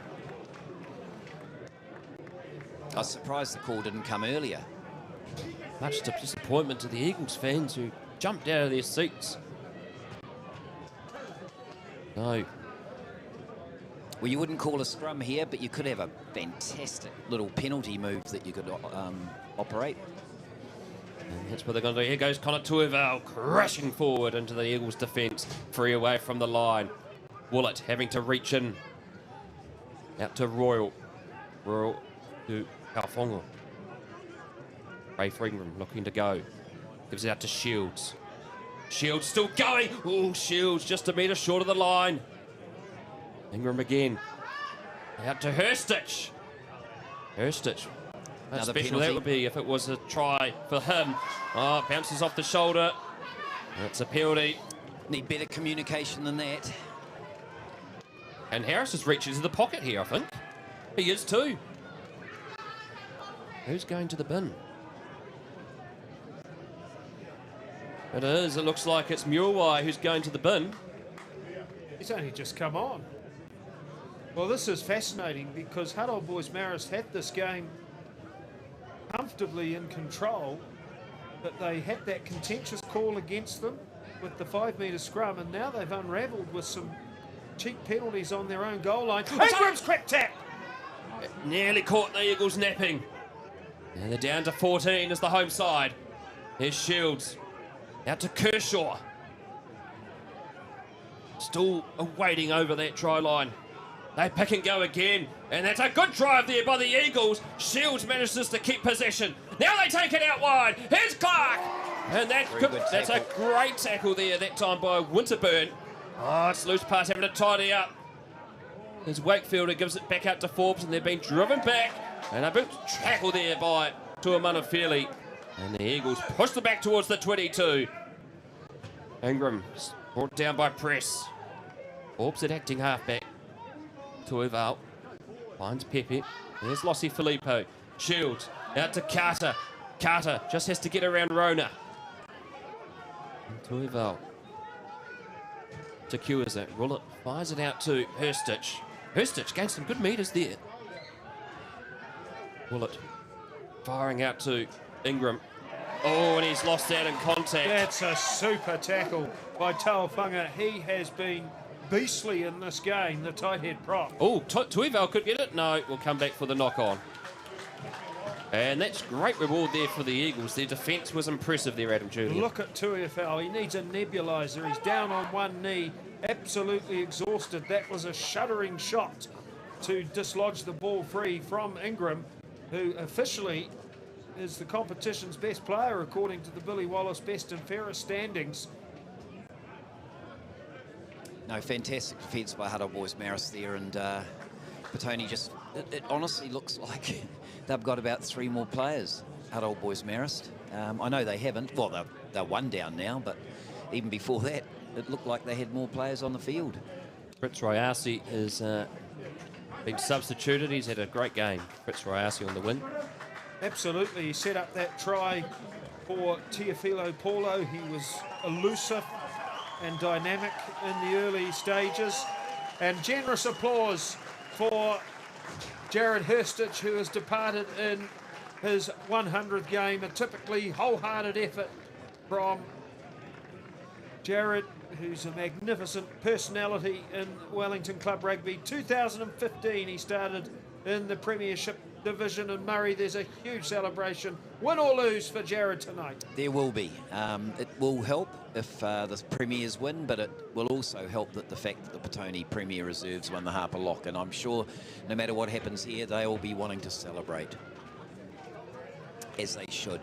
Speaker 6: I was surprised the call didn't come earlier.
Speaker 7: Much disappointment to the Eagles fans who jumped out of their seats. No.
Speaker 6: Well, you wouldn't call a scrum here, but you could have a fantastic little penalty move that you could operate.
Speaker 7: And that's what they're going to do. Here goes Connor Tuivau crashing forward into the Eagles' defence, free away from the line. Willett having to reach in. Out to Royal. Royal to Kaufongo. Ray Ingram looking to go. Gives it out to Shields. Shields still going. Oh, Shields just a metre short of the line. Ingram again. Out to Herstich. Herstich. How special
Speaker 6: penalty.
Speaker 7: that would be if it was a try for him. Oh, bounces off the shoulder. That's a penalty.
Speaker 6: Need better communication than that.
Speaker 7: And Harris is reaching into the pocket here, I think. He is too. Who's going to the bin? It is. It looks like it's Murwai who's going to the bin.
Speaker 5: He's only just come on. Well, this is fascinating because Hutt Old Boys Marist had this game comfortably in control, but they had that contentious call against them with the 5 metre scrum, and now they've unravelled with some cheap penalties on their own goal line. Ingram's quick tap!
Speaker 7: Nearly caught the Eagles napping. And they're down to 14 as the home side. Here's Shields. Out to Kershaw. Still awaiting over that try line. They pick and go again. And that's a good drive there by the Eagles. Shields manages to keep possession. Now they take it out wide. Here's Clark. And that's a great tackle there that time by Winterburn. Oh, it's loose pass having to tidy up. There's Wakefield who gives it back out to Forbes, and they've been driven back. And a big tackle there by Tuamana-Feli. And the Eagles push them back towards the 22. Ingram brought down by Press. Forbes at acting halfback. Tuivau finds Pepe. There's Lossie Filippo. Shields out to Carter. Carter just has to get around Rona. And Tuivau secures it. Rullet fires it out to Herstich. Herstich gains some good metres there. Willett firing out to Ingram. Oh, and he's lost out in contact.
Speaker 5: That's a super tackle by Tauwhanga. He has been beastly in this game, the tight head prop.
Speaker 7: Oh, Tuivau could get it. No, we'll come back for the knock-on. And that's great reward there for the Eagles. Their defence was impressive there, Adam Julian.
Speaker 5: Look at Tuivau. He needs a nebulizer. He's down on one knee, absolutely exhausted. That was a shuddering shot to dislodge the ball free from Ingram, who officially is the competition's best player according to the Billy Wallace Best and Fairest standings.
Speaker 6: No, fantastic defence by Hutt Old Boys Marist there, and Petone just, it honestly looks like they've got about 3 more players, Hutt Old Boys Marist. I know they haven't, well, they're 1 down now, but even before that, it looked like they had more players on the field.
Speaker 7: Fritz Royasi has been substituted. He's had a great game. Fritz Royasi on the win.
Speaker 5: Absolutely, he set up that try for Teofilo Paulo. He was elusive and dynamic in the early stages. And generous applause for Jared Herstich, who has departed in his 100th game. A typically wholehearted effort from Jared, who's a magnificent personality in Wellington Club Rugby. 2015 he started in the Premiership division in Murray. There's a huge celebration, win or lose, for Jared tonight.
Speaker 6: There will be. It will help if the Premiers win, but it will also help that the fact that the Petone Premier Reserves won the Harper Lock, and I'm sure no matter what happens here, they'll be wanting to celebrate, as they should,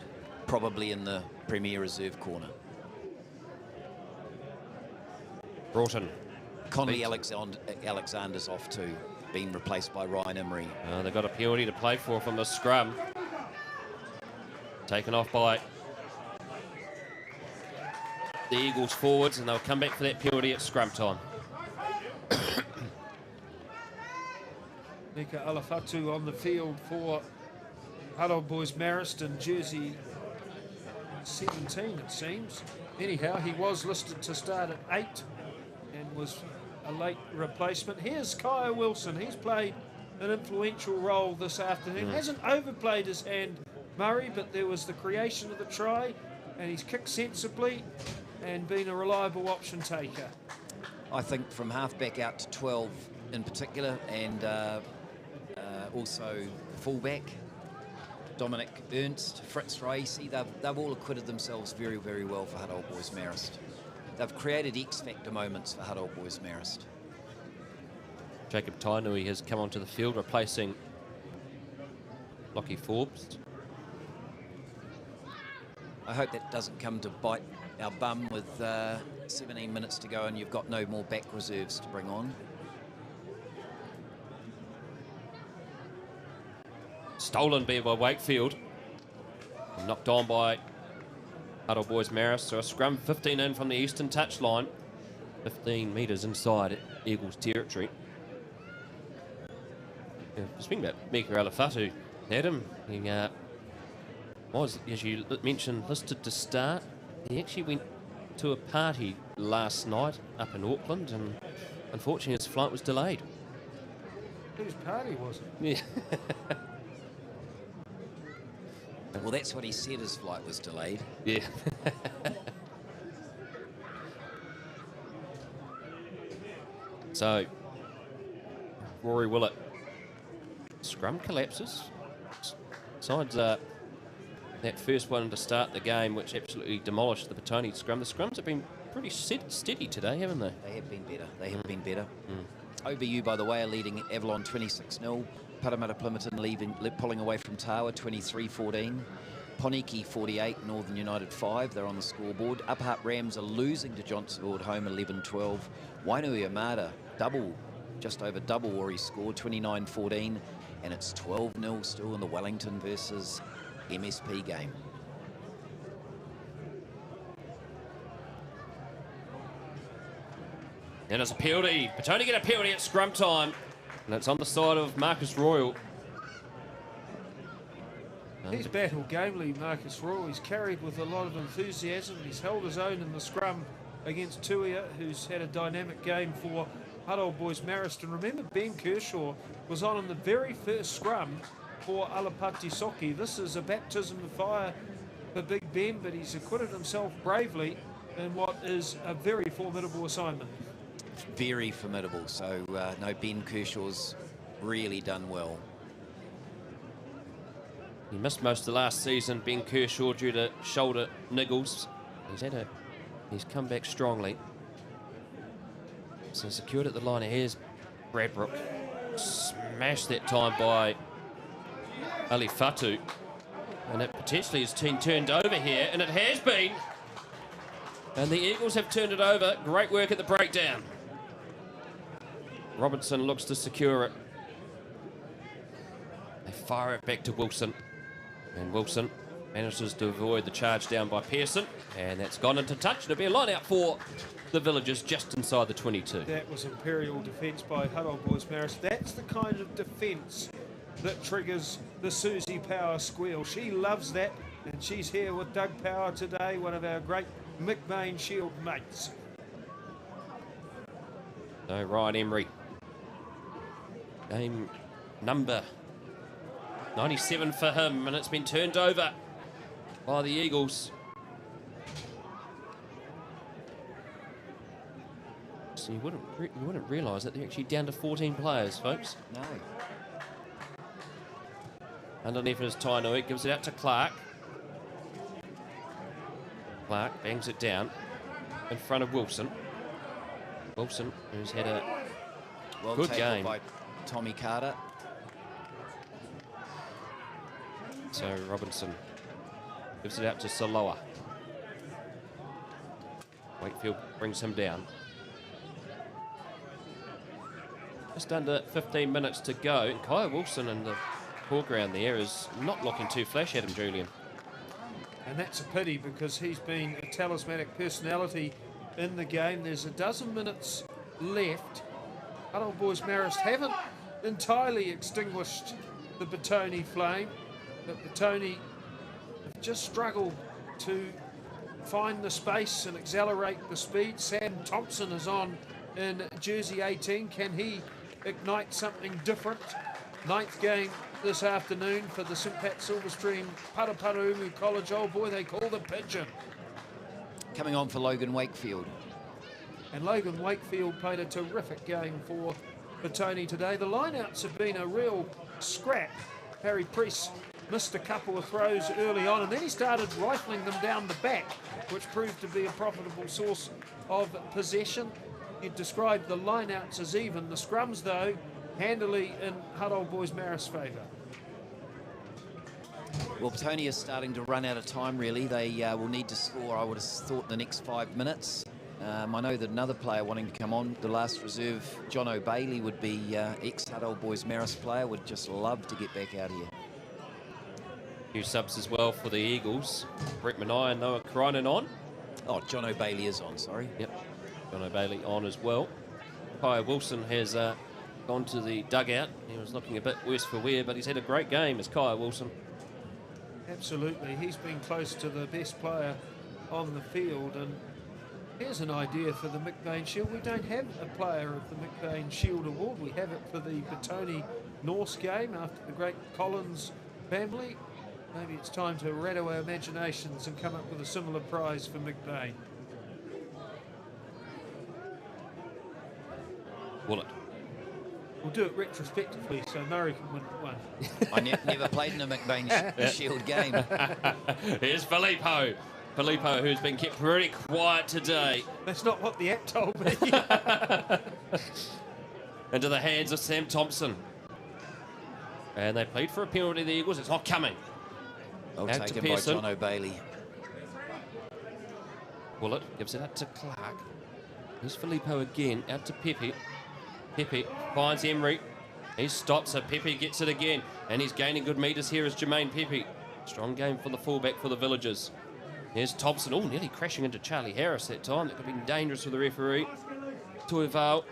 Speaker 6: probably in the Premier Reserve corner.
Speaker 7: Broughton.
Speaker 6: Connolly Alexander's off too, being replaced by Ryan Emery.
Speaker 7: They've got a penalty to play for from the scrum. Taken off by the Eagles forwards, and they'll come back for that penalty at scrum time.
Speaker 5: Nika Alafatu on the field for Hutt Old Boys Marist in jersey 17, it seems. Anyhow, he was listed to start at 8 and was a late replacement. Here's Kyle Wilson. He's played an influential role this afternoon. Hasn't overplayed his hand, Murray, but there was the creation of the try, and he's kicked sensibly and been a reliable option taker.
Speaker 6: I think from halfback out to 12 in particular, and also fullback, Dominic Ernst, Fritz Racy, they've all acquitted themselves very, very well for Hutt Old Boys Marist. They've created X-factor moments for Hutt Old Boys Marist.
Speaker 7: Jacob Tainui has come onto the field, replacing Lockie Forbes.
Speaker 6: I hope that doesn't come to bite our bum with 17 minutes to go and you've got no more back reserves to bring on.
Speaker 7: Stolen by Wakefield. Knocked on by Hutt Old Boys Marist. So a scrum 15 in from the eastern touchline. 15 metres inside Eagles territory. Speaking about Mika Alafatu, Adam, he was, as you mentioned, listed to start. He actually went to a party last night up in Auckland, and unfortunately his flight was delayed.
Speaker 5: Whose party was it?
Speaker 7: Yeah.
Speaker 6: Well, that's what he said, his flight was delayed.
Speaker 7: Yeah. So, Rory Willett. Scrum collapses. Besides that first one to start the game, which absolutely demolished the Petone scrum. The scrums have been pretty steady today, haven't they?
Speaker 6: They have been better. They have been better. OBU, by the way, are leading Avalon 26-0. Parramatta Plimerton pulling away from Tawa 23-14. Poniki 48, Northern United 5. They're on the scoreboard. Upper Hutt Rams are losing to Johnsonville at home 11-12. Wainui Armada just over double Rory scored 29-14. And it's 12-0 still in the Wellington versus MSP game.
Speaker 7: And it's a penalty. Petone get a penalty at scrum time. And it's on the side of Marcus Royal.
Speaker 5: He's battled gamely, Marcus Royal. He's carried with a lot of enthusiasm. He's held his own in the scrum against Tuia, who's had a dynamic game for Hutt Old Boys Marist. And remember, Ben Kershaw was on in the very first scrum for Alapati Soki. This is a baptism of fire for Big Ben, but he's acquitted himself bravely in what is a very formidable assignment.
Speaker 6: Very formidable. So, no, Ben Kershaw's really done well.
Speaker 7: He missed most of the last season, Ben Kershaw, due to shoulder niggles. He's come back strongly. So secured at the line. Here's Bradbrook. Smashed that time by Ali Fatu. And it potentially is turned over here, and it has been. And the Eagles have turned it over. Great work at the breakdown. Robertson looks to secure it. They fire it back to Wilson. And Wilson manages to avoid the charge down by Pearson. And that's gone into touch. It'll be a line out for the Villagers just inside the 22.
Speaker 5: That was imperial defence by Hutt Old Boys Marist. That's the kind of defence that triggers the Susie Power squeal. She loves that, and she's here with Doug Power today, one of our great McBain Shield mates.
Speaker 7: So Ryan Emery. Game number 97 for him, and it's been turned over by the Eagles. So you wouldn't realise that they're actually down to 14 players, folks.
Speaker 6: No.
Speaker 7: Underneath is Tainui, gives it out to Clark. Clark bangs it down in front of Wilson. Wilson, who's had a good game
Speaker 6: by Tommy Carter.
Speaker 7: So Robinson gives it out to Saloa. Wakefield brings him down. Just under 15 minutes to go. And Kyle Wilson in the foreground there is not looking too flash at him, Julian.
Speaker 5: And that's a pity, because he's been a talismanic personality in the game. There's a dozen minutes left. Hutt Old Boys Marist haven't entirely extinguished the Petone flame, but Petone have just struggled to find the space and accelerate the speed. Sam Thompson is on in jersey 18. Can he ignite something different? Ninth game this afternoon for the St Pat Silverstream Paraparaumu College. Oh boy, they call the pigeon.
Speaker 6: Coming on for Logan Wakefield.
Speaker 5: And Logan Wakefield played a terrific game for Petone today. The lineouts have been a real scrap. Harry Priest missed a couple of throws early on, and then he started rifling them down the back, which proved to be a profitable source of possession. You'd describe the lineouts as even. The scrums, though, handily in Hutt Old Boys Marist favour.
Speaker 6: Well, Petone is starting to run out of time, really. They will need to score, I would have thought, in the next 5 minutes. I know that another player wanting to come on, the last reserve, John O'Bailey, would be ex-Hutt Old Boys Marist player, would just love to get back out here.
Speaker 7: New subs as well for the Eagles. Brett Manai and Noah Kroinen on.
Speaker 6: Oh, John O'Bailey is on, sorry.
Speaker 7: Yep, John O'Bailey on as well. Kai Wilson has gone to the dugout. He was looking a bit worse for wear, but he's had a great game as Kai Wilson.
Speaker 5: Absolutely, he's been close to the best player on the field, and here's an idea for the McBain Shield. We don't have a player of the McBain Shield award. We have it for the Petone Norse game after the great Collins family. Maybe it's time to rattle our imaginations and come up with a similar prize for McBain.
Speaker 7: Will it?
Speaker 5: We'll do it retrospectively so Murray can win one.
Speaker 6: I never played in a McBain Shield game.
Speaker 7: Here's Filippo. Filippo, who's been kept pretty quiet today.
Speaker 5: That's not what the app told me.
Speaker 7: Into the hands of Sam Thompson. And they played for a penalty, the Eagles. It's not coming.
Speaker 6: Well
Speaker 7: Out to
Speaker 6: taken by
Speaker 7: Pearson.
Speaker 6: John O'Bailey.
Speaker 7: Willett gives it out to Clark. Here's Filippo again, out to Pepe. Pepe finds Emery. He stops it. Pepe gets it again. And he's gaining good metres here as Jermaine Pepe. Strong game from the fullback for the Villagers. Here's Thompson. Oh, nearly crashing into Charlie Harris that time. That could have been dangerous for the referee. Tuivau.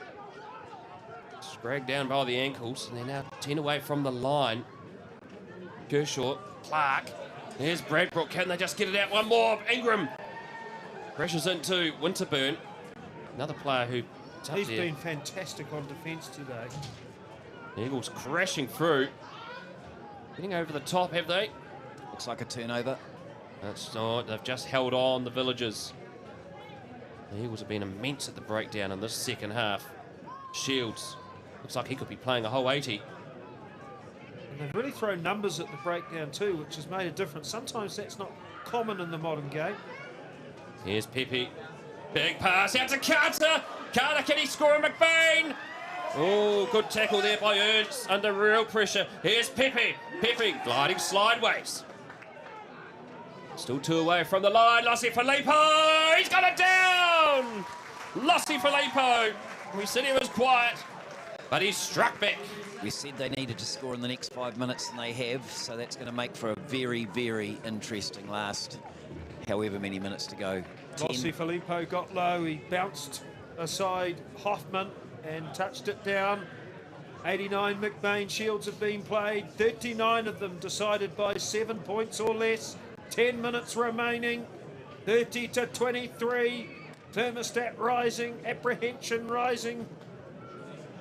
Speaker 7: Dragged down by the ankles. And they're now 10 away from the line. Kershaw. Clark. Here's Bradbrook. Can they just get it out? One more. Ingram. Crashes into Winterburn. Another player who...
Speaker 5: He's been fantastic on defence today.
Speaker 7: The Eagles crashing through. Getting over the top, have they?
Speaker 6: Looks like a turnover.
Speaker 7: That's not. They've just held on, the Villagers. The Eagles have been immense at the breakdown in this second half. Shields. Looks like he could be playing a whole 80.
Speaker 5: And they've really thrown numbers at the breakdown too, which has made a difference. Sometimes that's not common in the modern game.
Speaker 7: Here's Pepe. Big pass out to Carter. Carter, can he score a McBain? Oh, good tackle there by Ernst under real pressure. Here's Pepe. Pepe gliding slideways. Still 2 away from the line. Lossi Filippo. He's got it down. Lossi Filippo. We said he was quiet, but he's struck back.
Speaker 6: We said they needed to score in the next 5 minutes, and they have, so that's going to make for a very, very interesting last however many minutes to go.
Speaker 5: Lossi Filippo got low. He bounced aside Hoffman and touched it down. 89 McBain Shields have been played. 39 of them decided by 7 points or less. 10 minutes remaining. 30-23. Thermostat rising. Apprehension rising.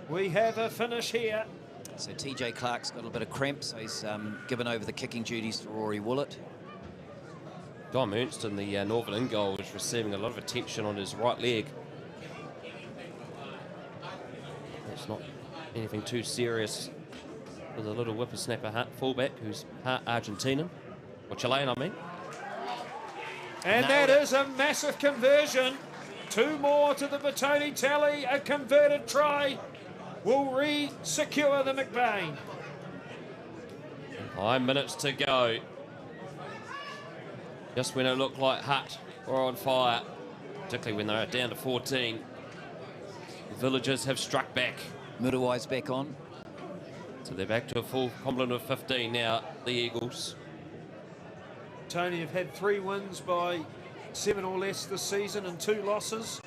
Speaker 5: We have a finish here.
Speaker 6: So TJ Clark's got a bit of cramp, so he's given over the kicking duties to Rory Willett.
Speaker 7: Dom Ernst in the Northern in goal is receiving a lot of attention on his right leg. It's not anything too serious with a little whippersnapper Hutt fullback who's Argentinian, or Chilean, I mean.
Speaker 5: And that is a massive conversion. 2 more to the Petone tally. A converted try will re-secure the McBain.
Speaker 7: 5 minutes to go. Just when it looked like Hutt were on fire, particularly when they were down to 14. The Villagers have struck back.
Speaker 6: Muruai's back on.
Speaker 7: So they're back to a full complement of 15 now, the Eagles.
Speaker 5: Tony have had 3 wins by 7 or less this season and 2 losses.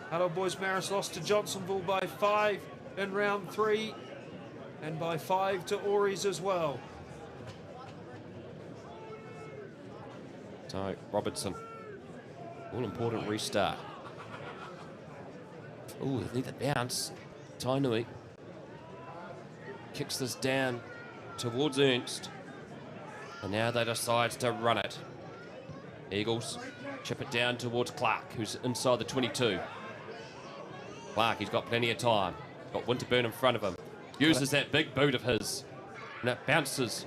Speaker 5: Hutt Old Boys Marist lost to Johnsonville by 5 in round 3 and by 5 to Auries as well.
Speaker 7: So Robertson, all important restart. Oh, they need the bounce. Tainui kicks this down towards Ernst. And now they decide to run it. Eagles chip it down towards Clark, who's inside the 22. Clark, he's got plenty of time. Got Winterburn in front of him. Uses that big boot of his. And it bounces.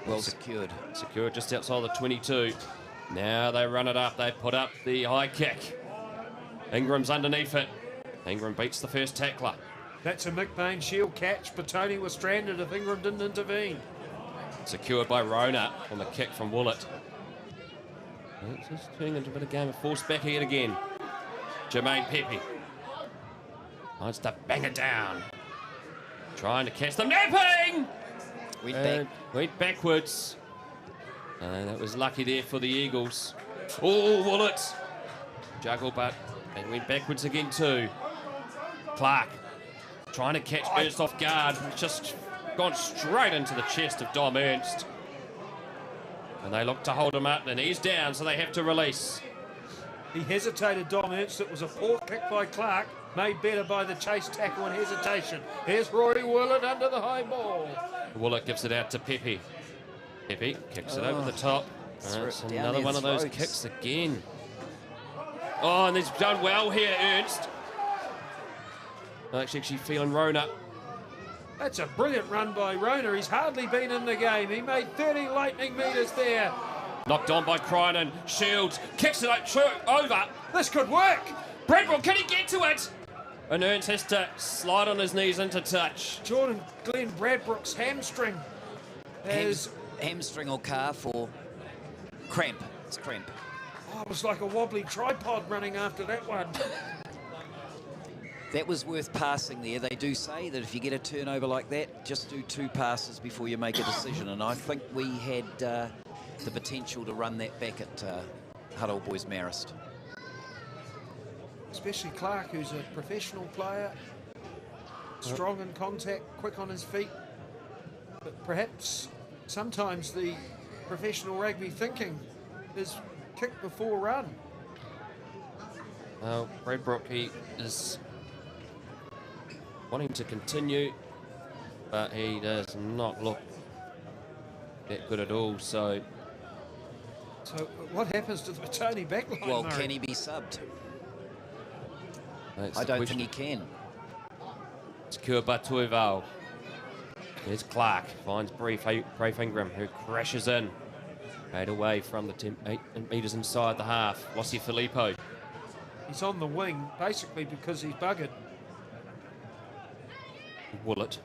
Speaker 6: Well secured.
Speaker 7: Secured just outside the 22. Now they run it up. They put up the high kick. Ingram's underneath it. Ingram beats the first tackler.
Speaker 5: That's a McBain Shield catch. Petone was stranded if Ingram didn't intervene.
Speaker 7: Secured by Rona on the kick from Willett. It's just turning into a bit of game of force back here again. Jermaine Pepe wants to bang it down. Trying to catch them. Napping! Went backwards. That was lucky there for the Eagles. Oh, Willett. Juggle, but they went backwards again too. Clark trying to catch Ernst off guard. Just gone straight into the chest of Dom Ernst. And they look to hold him up, and he's down, so they have to release.
Speaker 5: He hesitated, Dom Ernst. It was a poor kick by Clark, made better by the chase tackle and hesitation. Here's Rory Willett under the high ball.
Speaker 7: Willett gives it out to Pepe. Pepe kicks it over the top. That's another one of those kicks again. Oh, and he's done well here, Ernst. Actually feeling Rona.
Speaker 5: That's a brilliant run by Rona. He's hardly been in the game. He made 30 lightning metres there.
Speaker 7: Knocked on by Crinan. Shields kicks it over.
Speaker 5: This could work.
Speaker 7: Bradwell, can he get to it? And Ernst has to slide on his knees into touch.
Speaker 5: Jordan Glenn Bradbrook's hamstring has...
Speaker 6: Hamstring or calf or cramp. It's cramp.
Speaker 5: Oh, it was like a wobbly tripod running after that one.
Speaker 6: That was worth passing there. They do say that if you get a turnover like that, just do 2 passes before you make a decision. And I think we had the potential to run that back at Hutt Old Boys Marist.
Speaker 5: Especially Clark, who's a professional player, strong in contact, quick on his feet. But perhaps sometimes the professional rugby thinking is kick before run.
Speaker 7: Well, Bradbrook, he is wanting to continue, but he does not look that good at all. So
Speaker 5: what happens to the Petone backline?
Speaker 6: Well,
Speaker 5: Murray?
Speaker 6: can he be subbed?
Speaker 7: that's
Speaker 6: I
Speaker 7: the
Speaker 6: don't
Speaker 7: question.
Speaker 6: think he can.
Speaker 7: Secured by Tuival. Here's Clark, finds Brave Ingram, who crashes in. 8 away from the 8 metres inside the half. Lossie Filippo.
Speaker 5: He's on the wing, basically because he's buggered.
Speaker 7: Willett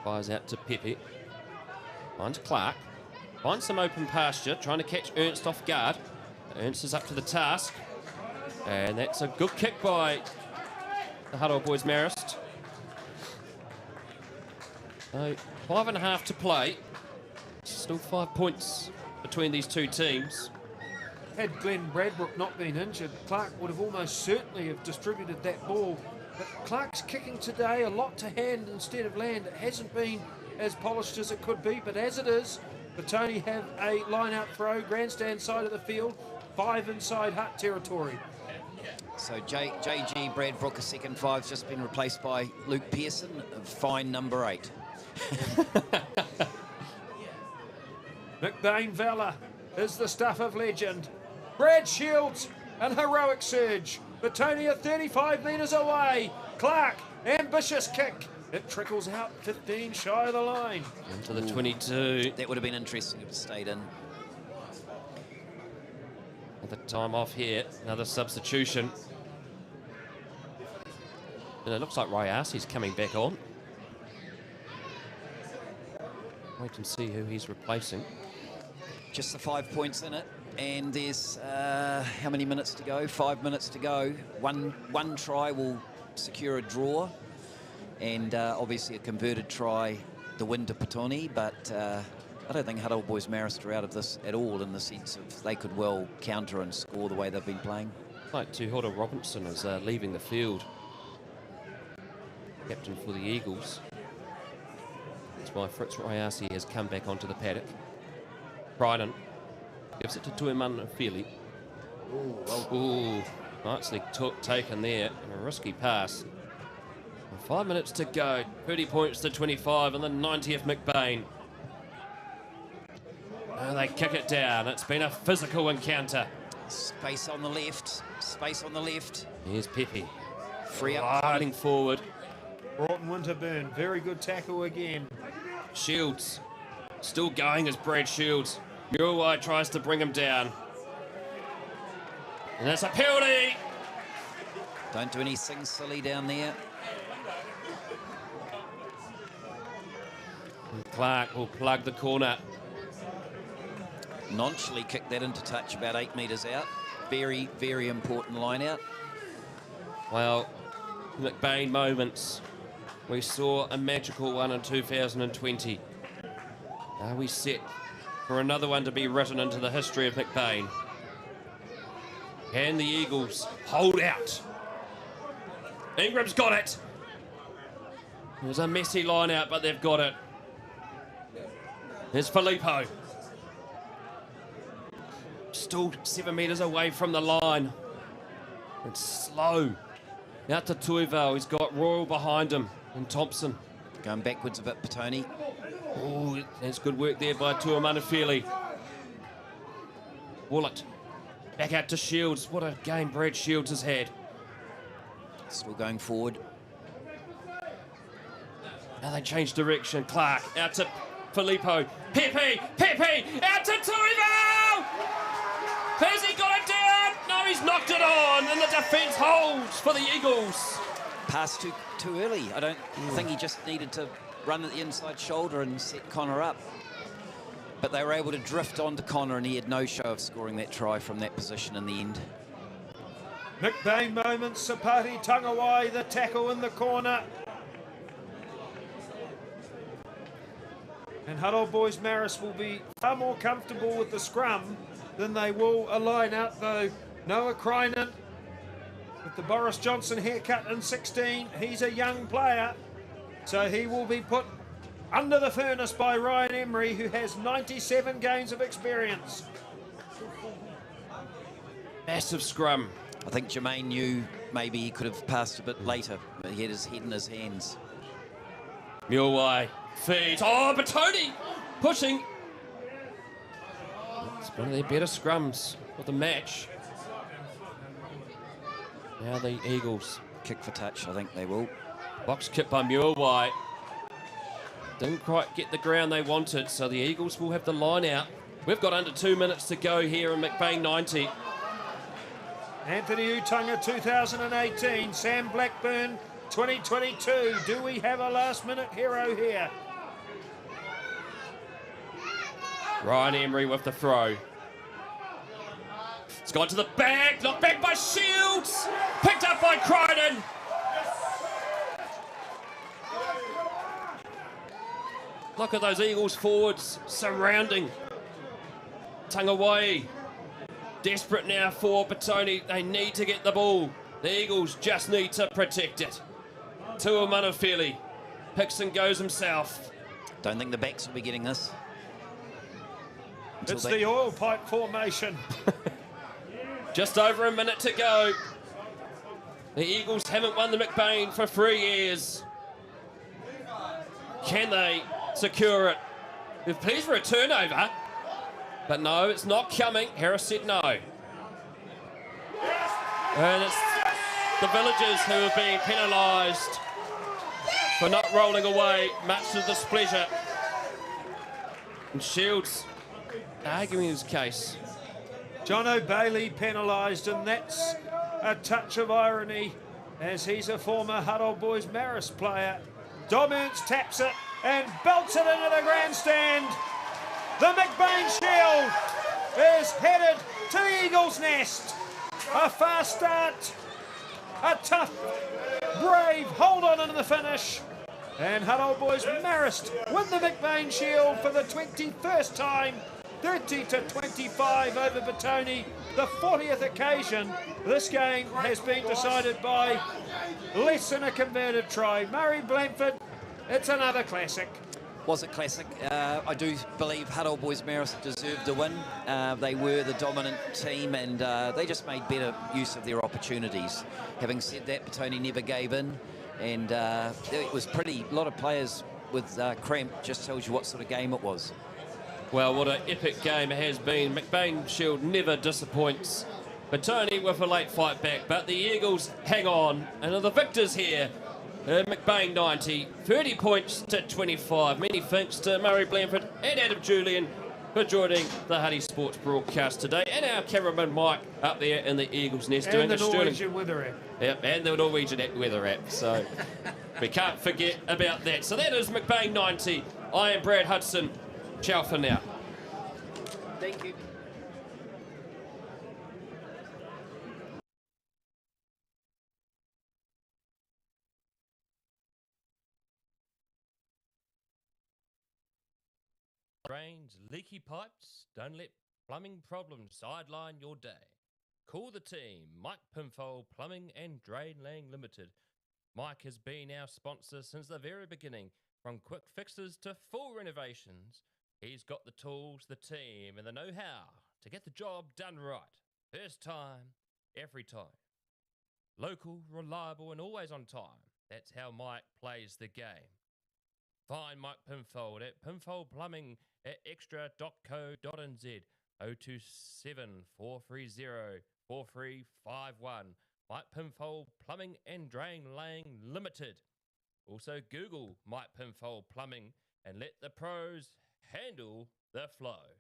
Speaker 7: fires out to Pepe. Finds Clark. Finds some open pasture, trying to catch Ernst off guard. Ernst is up to the task. And that's a good kick by the Hutt Old Boys Marist. So 5.5 to play. Still 5 points between these two teams.
Speaker 5: Had Glenn Bradbrook not been injured, Clark would have almost certainly have distributed that ball. But Clark's kicking today a lot to hand instead of land. It hasn't been as polished as it could be, but as it is, Petone have a line-out throw, grandstand side of the field, 5 inside Hutt territory.
Speaker 6: So JG Bradbrook, a second 5's just been replaced by Luke Pearson, fine number 8.
Speaker 5: McBain Valor is the stuff of legend. Brad Shields, an heroic surge. Petone are 35 metres away. Clark, ambitious kick. It trickles out 15 shy of the line.
Speaker 7: Into the 22.
Speaker 6: That would have been interesting if it stayed in.
Speaker 7: Another time off here. Another substitution. And it looks like Ryasi's coming back on. Wait and see who he's replacing.
Speaker 6: Just the 5 points in it. And there's how many minutes to go? 5 minutes to go. One try will secure a draw, and obviously a converted try, the win to Petone. But I don't think Hutt Old Boys Marist are out of this at all, in the sense of they could well counter and score the way they've been playing.
Speaker 7: Like Tuhota Robinson is leaving the field. Captain for the Eagles. That's why Fritz Ryasi has come back onto the paddock. Crinan gives it to Tuiman Fili. Ooh, nicely taken there, and a risky pass. And 5 minutes to go, 30 points to 25, and the 90th McBain. And they kick it down. It's been a physical encounter.
Speaker 6: Space on the left. Space on the left.
Speaker 7: Here's Pepe.
Speaker 6: Free up.
Speaker 7: Sliding forward.
Speaker 5: Broughton Winterburn, very good tackle again.
Speaker 7: Shields Still going as Brad Shields. Muriwai tries to bring him down. And that's a penalty.
Speaker 6: Don't do anything silly down there.
Speaker 7: And Clark will plug the corner.
Speaker 6: Nonchalantly kicked that into touch about 8 metres out. Very, very important line out.
Speaker 7: Well, McBain moments. We saw a magical one in 2020. Are we set for another one to be written into the history of McBain? Can the Eagles hold out? Ingram's got it. It was a messy line out, but they've got it. Here's Filippo. Still 7 metres away from the line. It's slow. Out to Tuivau. He's got Royal behind him. And Thompson.
Speaker 6: Going backwards a bit, Petone.
Speaker 7: Oh, that's good work there by Tuamanafili. Willett. Back out to Shields. What a game Brad Shields has had.
Speaker 6: Still going forward.
Speaker 7: Now they change direction. Clark out to Filippo. Pepe! Out to Tuivau! Has he got it down? No, he's knocked it on, and the defence holds for the Eagles.
Speaker 6: Pass too early. I don't think he just needed to run at the inside shoulder and set Connor up. But they were able to drift onto Connor, and he had no show of scoring that try from that position in the end.
Speaker 5: McBain moments, Sapati Tangawai, the tackle in the corner. And Hutt Old Boys Marist will be far more comfortable with the scrum than they will a line out, though. Noah Krynan with the Boris Johnson haircut in 16. He's a young player, so he will be put under the furnace by Ryan Emery, who has 97 games of experience.
Speaker 7: Massive scrum.
Speaker 6: I think Jermaine knew maybe he could have passed a bit later, but he had his head in his hands.
Speaker 7: Muriwai feeds. Oh, Petone pushing. It's one of their better scrums of the match. Now the Eagles.
Speaker 6: Kick for touch, I think they will.
Speaker 7: Box kick by Muriwai. Didn't quite get the ground they wanted, so the Eagles will have the line out. We've got under 2 minutes to go here in McBain 90.
Speaker 5: Anthony Utunga 2018, Sam Blackburn 2022. Do we have a last-minute hero here?
Speaker 7: Ryan Emery with the throw. It's gone to the back, knocked back by Shields. Picked up by Krynan. Look at those Eagles forwards surrounding Tangawai. Desperate now for Petone. They need to get the ball. The Eagles just need to protect it. Tuamanafili picks and goes himself.
Speaker 6: Don't think the backs will be getting this.
Speaker 5: It's the oil pipe formation.
Speaker 7: Just over a minute to go. The Eagles haven't won the McBain for 3 years. Can they secure it? If pleased for a turnover. But no, it's not coming. Harris said no. And it's the Villagers who are being penalised for not rolling away, much to the displeasure. And Shields arguing his case.
Speaker 5: John O'Bailey penalised, and that's a touch of irony, as he's a former Hutt Old Boys Marist player. Dom Ernst taps it and belts it into the grandstand. The McBain Shield is headed to the Eagles' nest. A fast start, a tough, brave hold on into the finish. And Hutt Old Boys Marist win the McBain Shield for the 21st time, 30-25 over Petone. The 40th occasion this game has been decided by less than a converted try. Murray Blanford, it's another classic.
Speaker 6: Was a classic. I do believe Hutt Old Boys Marist deserved a win. They were the dominant team, and they just made better use of their opportunities. Having said that, Petone never gave in, and it was a lot of players with cramp. Just tells you what sort of game it was.
Speaker 7: Well, what an epic game it has been. McBain Shield never disappoints. Petone with a late fight back, but the Eagles hang on and are the victors here McBain 90, 30 points to 25. Many thanks to Murray Blanford and Adam Julian for joining the Huddy Sports broadcast today, and our cameraman Mike up there in the Eagles Nest doing
Speaker 5: the
Speaker 7: a
Speaker 5: Norwegian weather app.
Speaker 7: Yep, and the Norwegian weather app. So we can't forget about that. So that is McBain 90. I am Brad Hudson. Ciao for now.
Speaker 6: Thank you.
Speaker 2: Drains, leaky pipes, don't let plumbing problems sideline your day. Call the team, Mike Pinfold Plumbing and Drain Laying Limited. Mike has been our sponsor since the very beginning, from quick fixes to full renovations. He's got the tools, the team, and the know-how to get the job done right. First time, every time. Local, reliable, and always on time. That's how Mike plays the game. Find Mike Pinfold at Pinfold Plumbing at extra.co.nz 027 430 4351. Mike Pinfold Plumbing and Drain Laying Limited. Also Google Mike Pinfold Plumbing and let the pros handle the flow.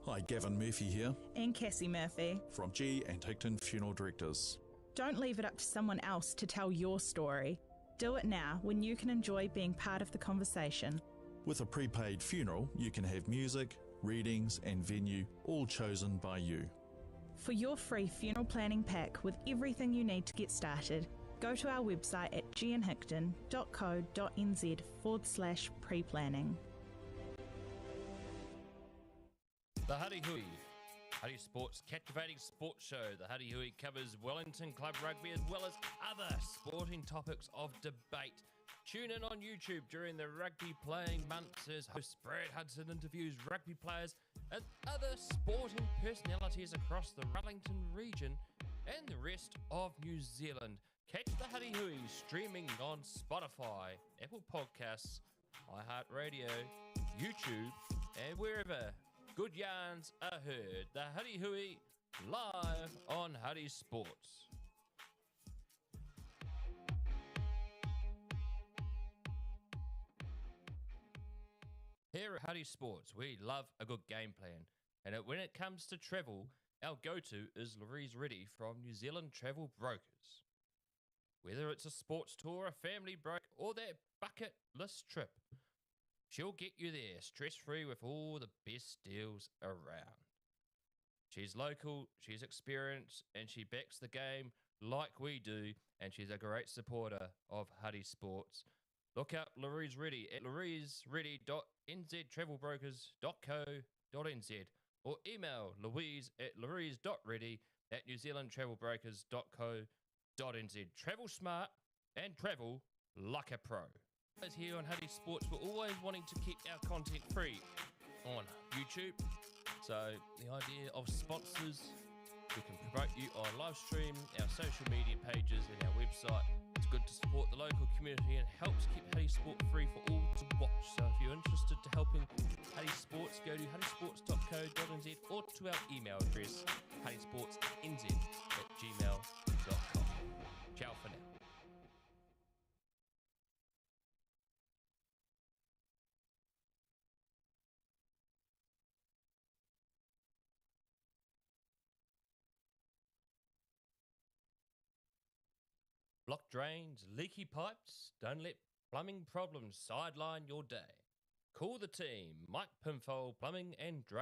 Speaker 3: Hi, Gavin Murphy here
Speaker 4: And Cassie Murphy.
Speaker 3: from G and Hickton Funeral Directors.
Speaker 4: Don't leave it up to someone else to tell your story. Do it now when you can enjoy being part of the conversation.
Speaker 3: With a prepaid funeral, you can have music, readings and venue all chosen by you.
Speaker 4: For your free funeral planning pack with everything you need to get started, go to our website at gnhickton.co.nz/pre-planning.
Speaker 2: The Huddy Hui. Huddy Sports captivating sports show. The Huddy Hui covers Wellington Club Rugby as well as other sporting topics of debate. Tune in on YouTube during the rugby playing months as host Brad Hudson interviews rugby players and other sporting personalities across the Wellington region and the rest of New Zealand. Catch the Huddy Hui streaming on Spotify, Apple Podcasts, iHeartRadio, YouTube, and wherever good yarns are heard. The Huddy Hui live on Huddy Sports. Here at Huddy Sports, we love a good game plan. And when it comes to travel, our go-to is Louise Reddy from New Zealand Travel Brokers. Whether it's a sports tour, a family break, or that bucket list trip, she'll get you there stress-free with all the best deals around. She's local, she's experienced, and she backs the game like we do, and she's a great supporter of Huddy Sports. Look up Louise Reddy at louisereddy.nztravelbrokers.co.nz or email louise@louise.reddy@newzealandtravelbrokers.co.nz. Travel smart and travel like a pro. As here on Huddy Sports, we're always wanting to keep our content free on YouTube. So the idea of sponsors, we can promote you on live stream, our social media pages and our website. It's good to support the local community and helps keep Huddy Sport free for all to watch. So if you're interested to helping Huddy Sports, go to huddysports.co.nz or to our email address, huddysportsnz@gmail.com. Ciao for now. Blocked drains, leaky pipes, don't let plumbing problems sideline your day. Call the team, Mike Pinfold Plumbing and Drain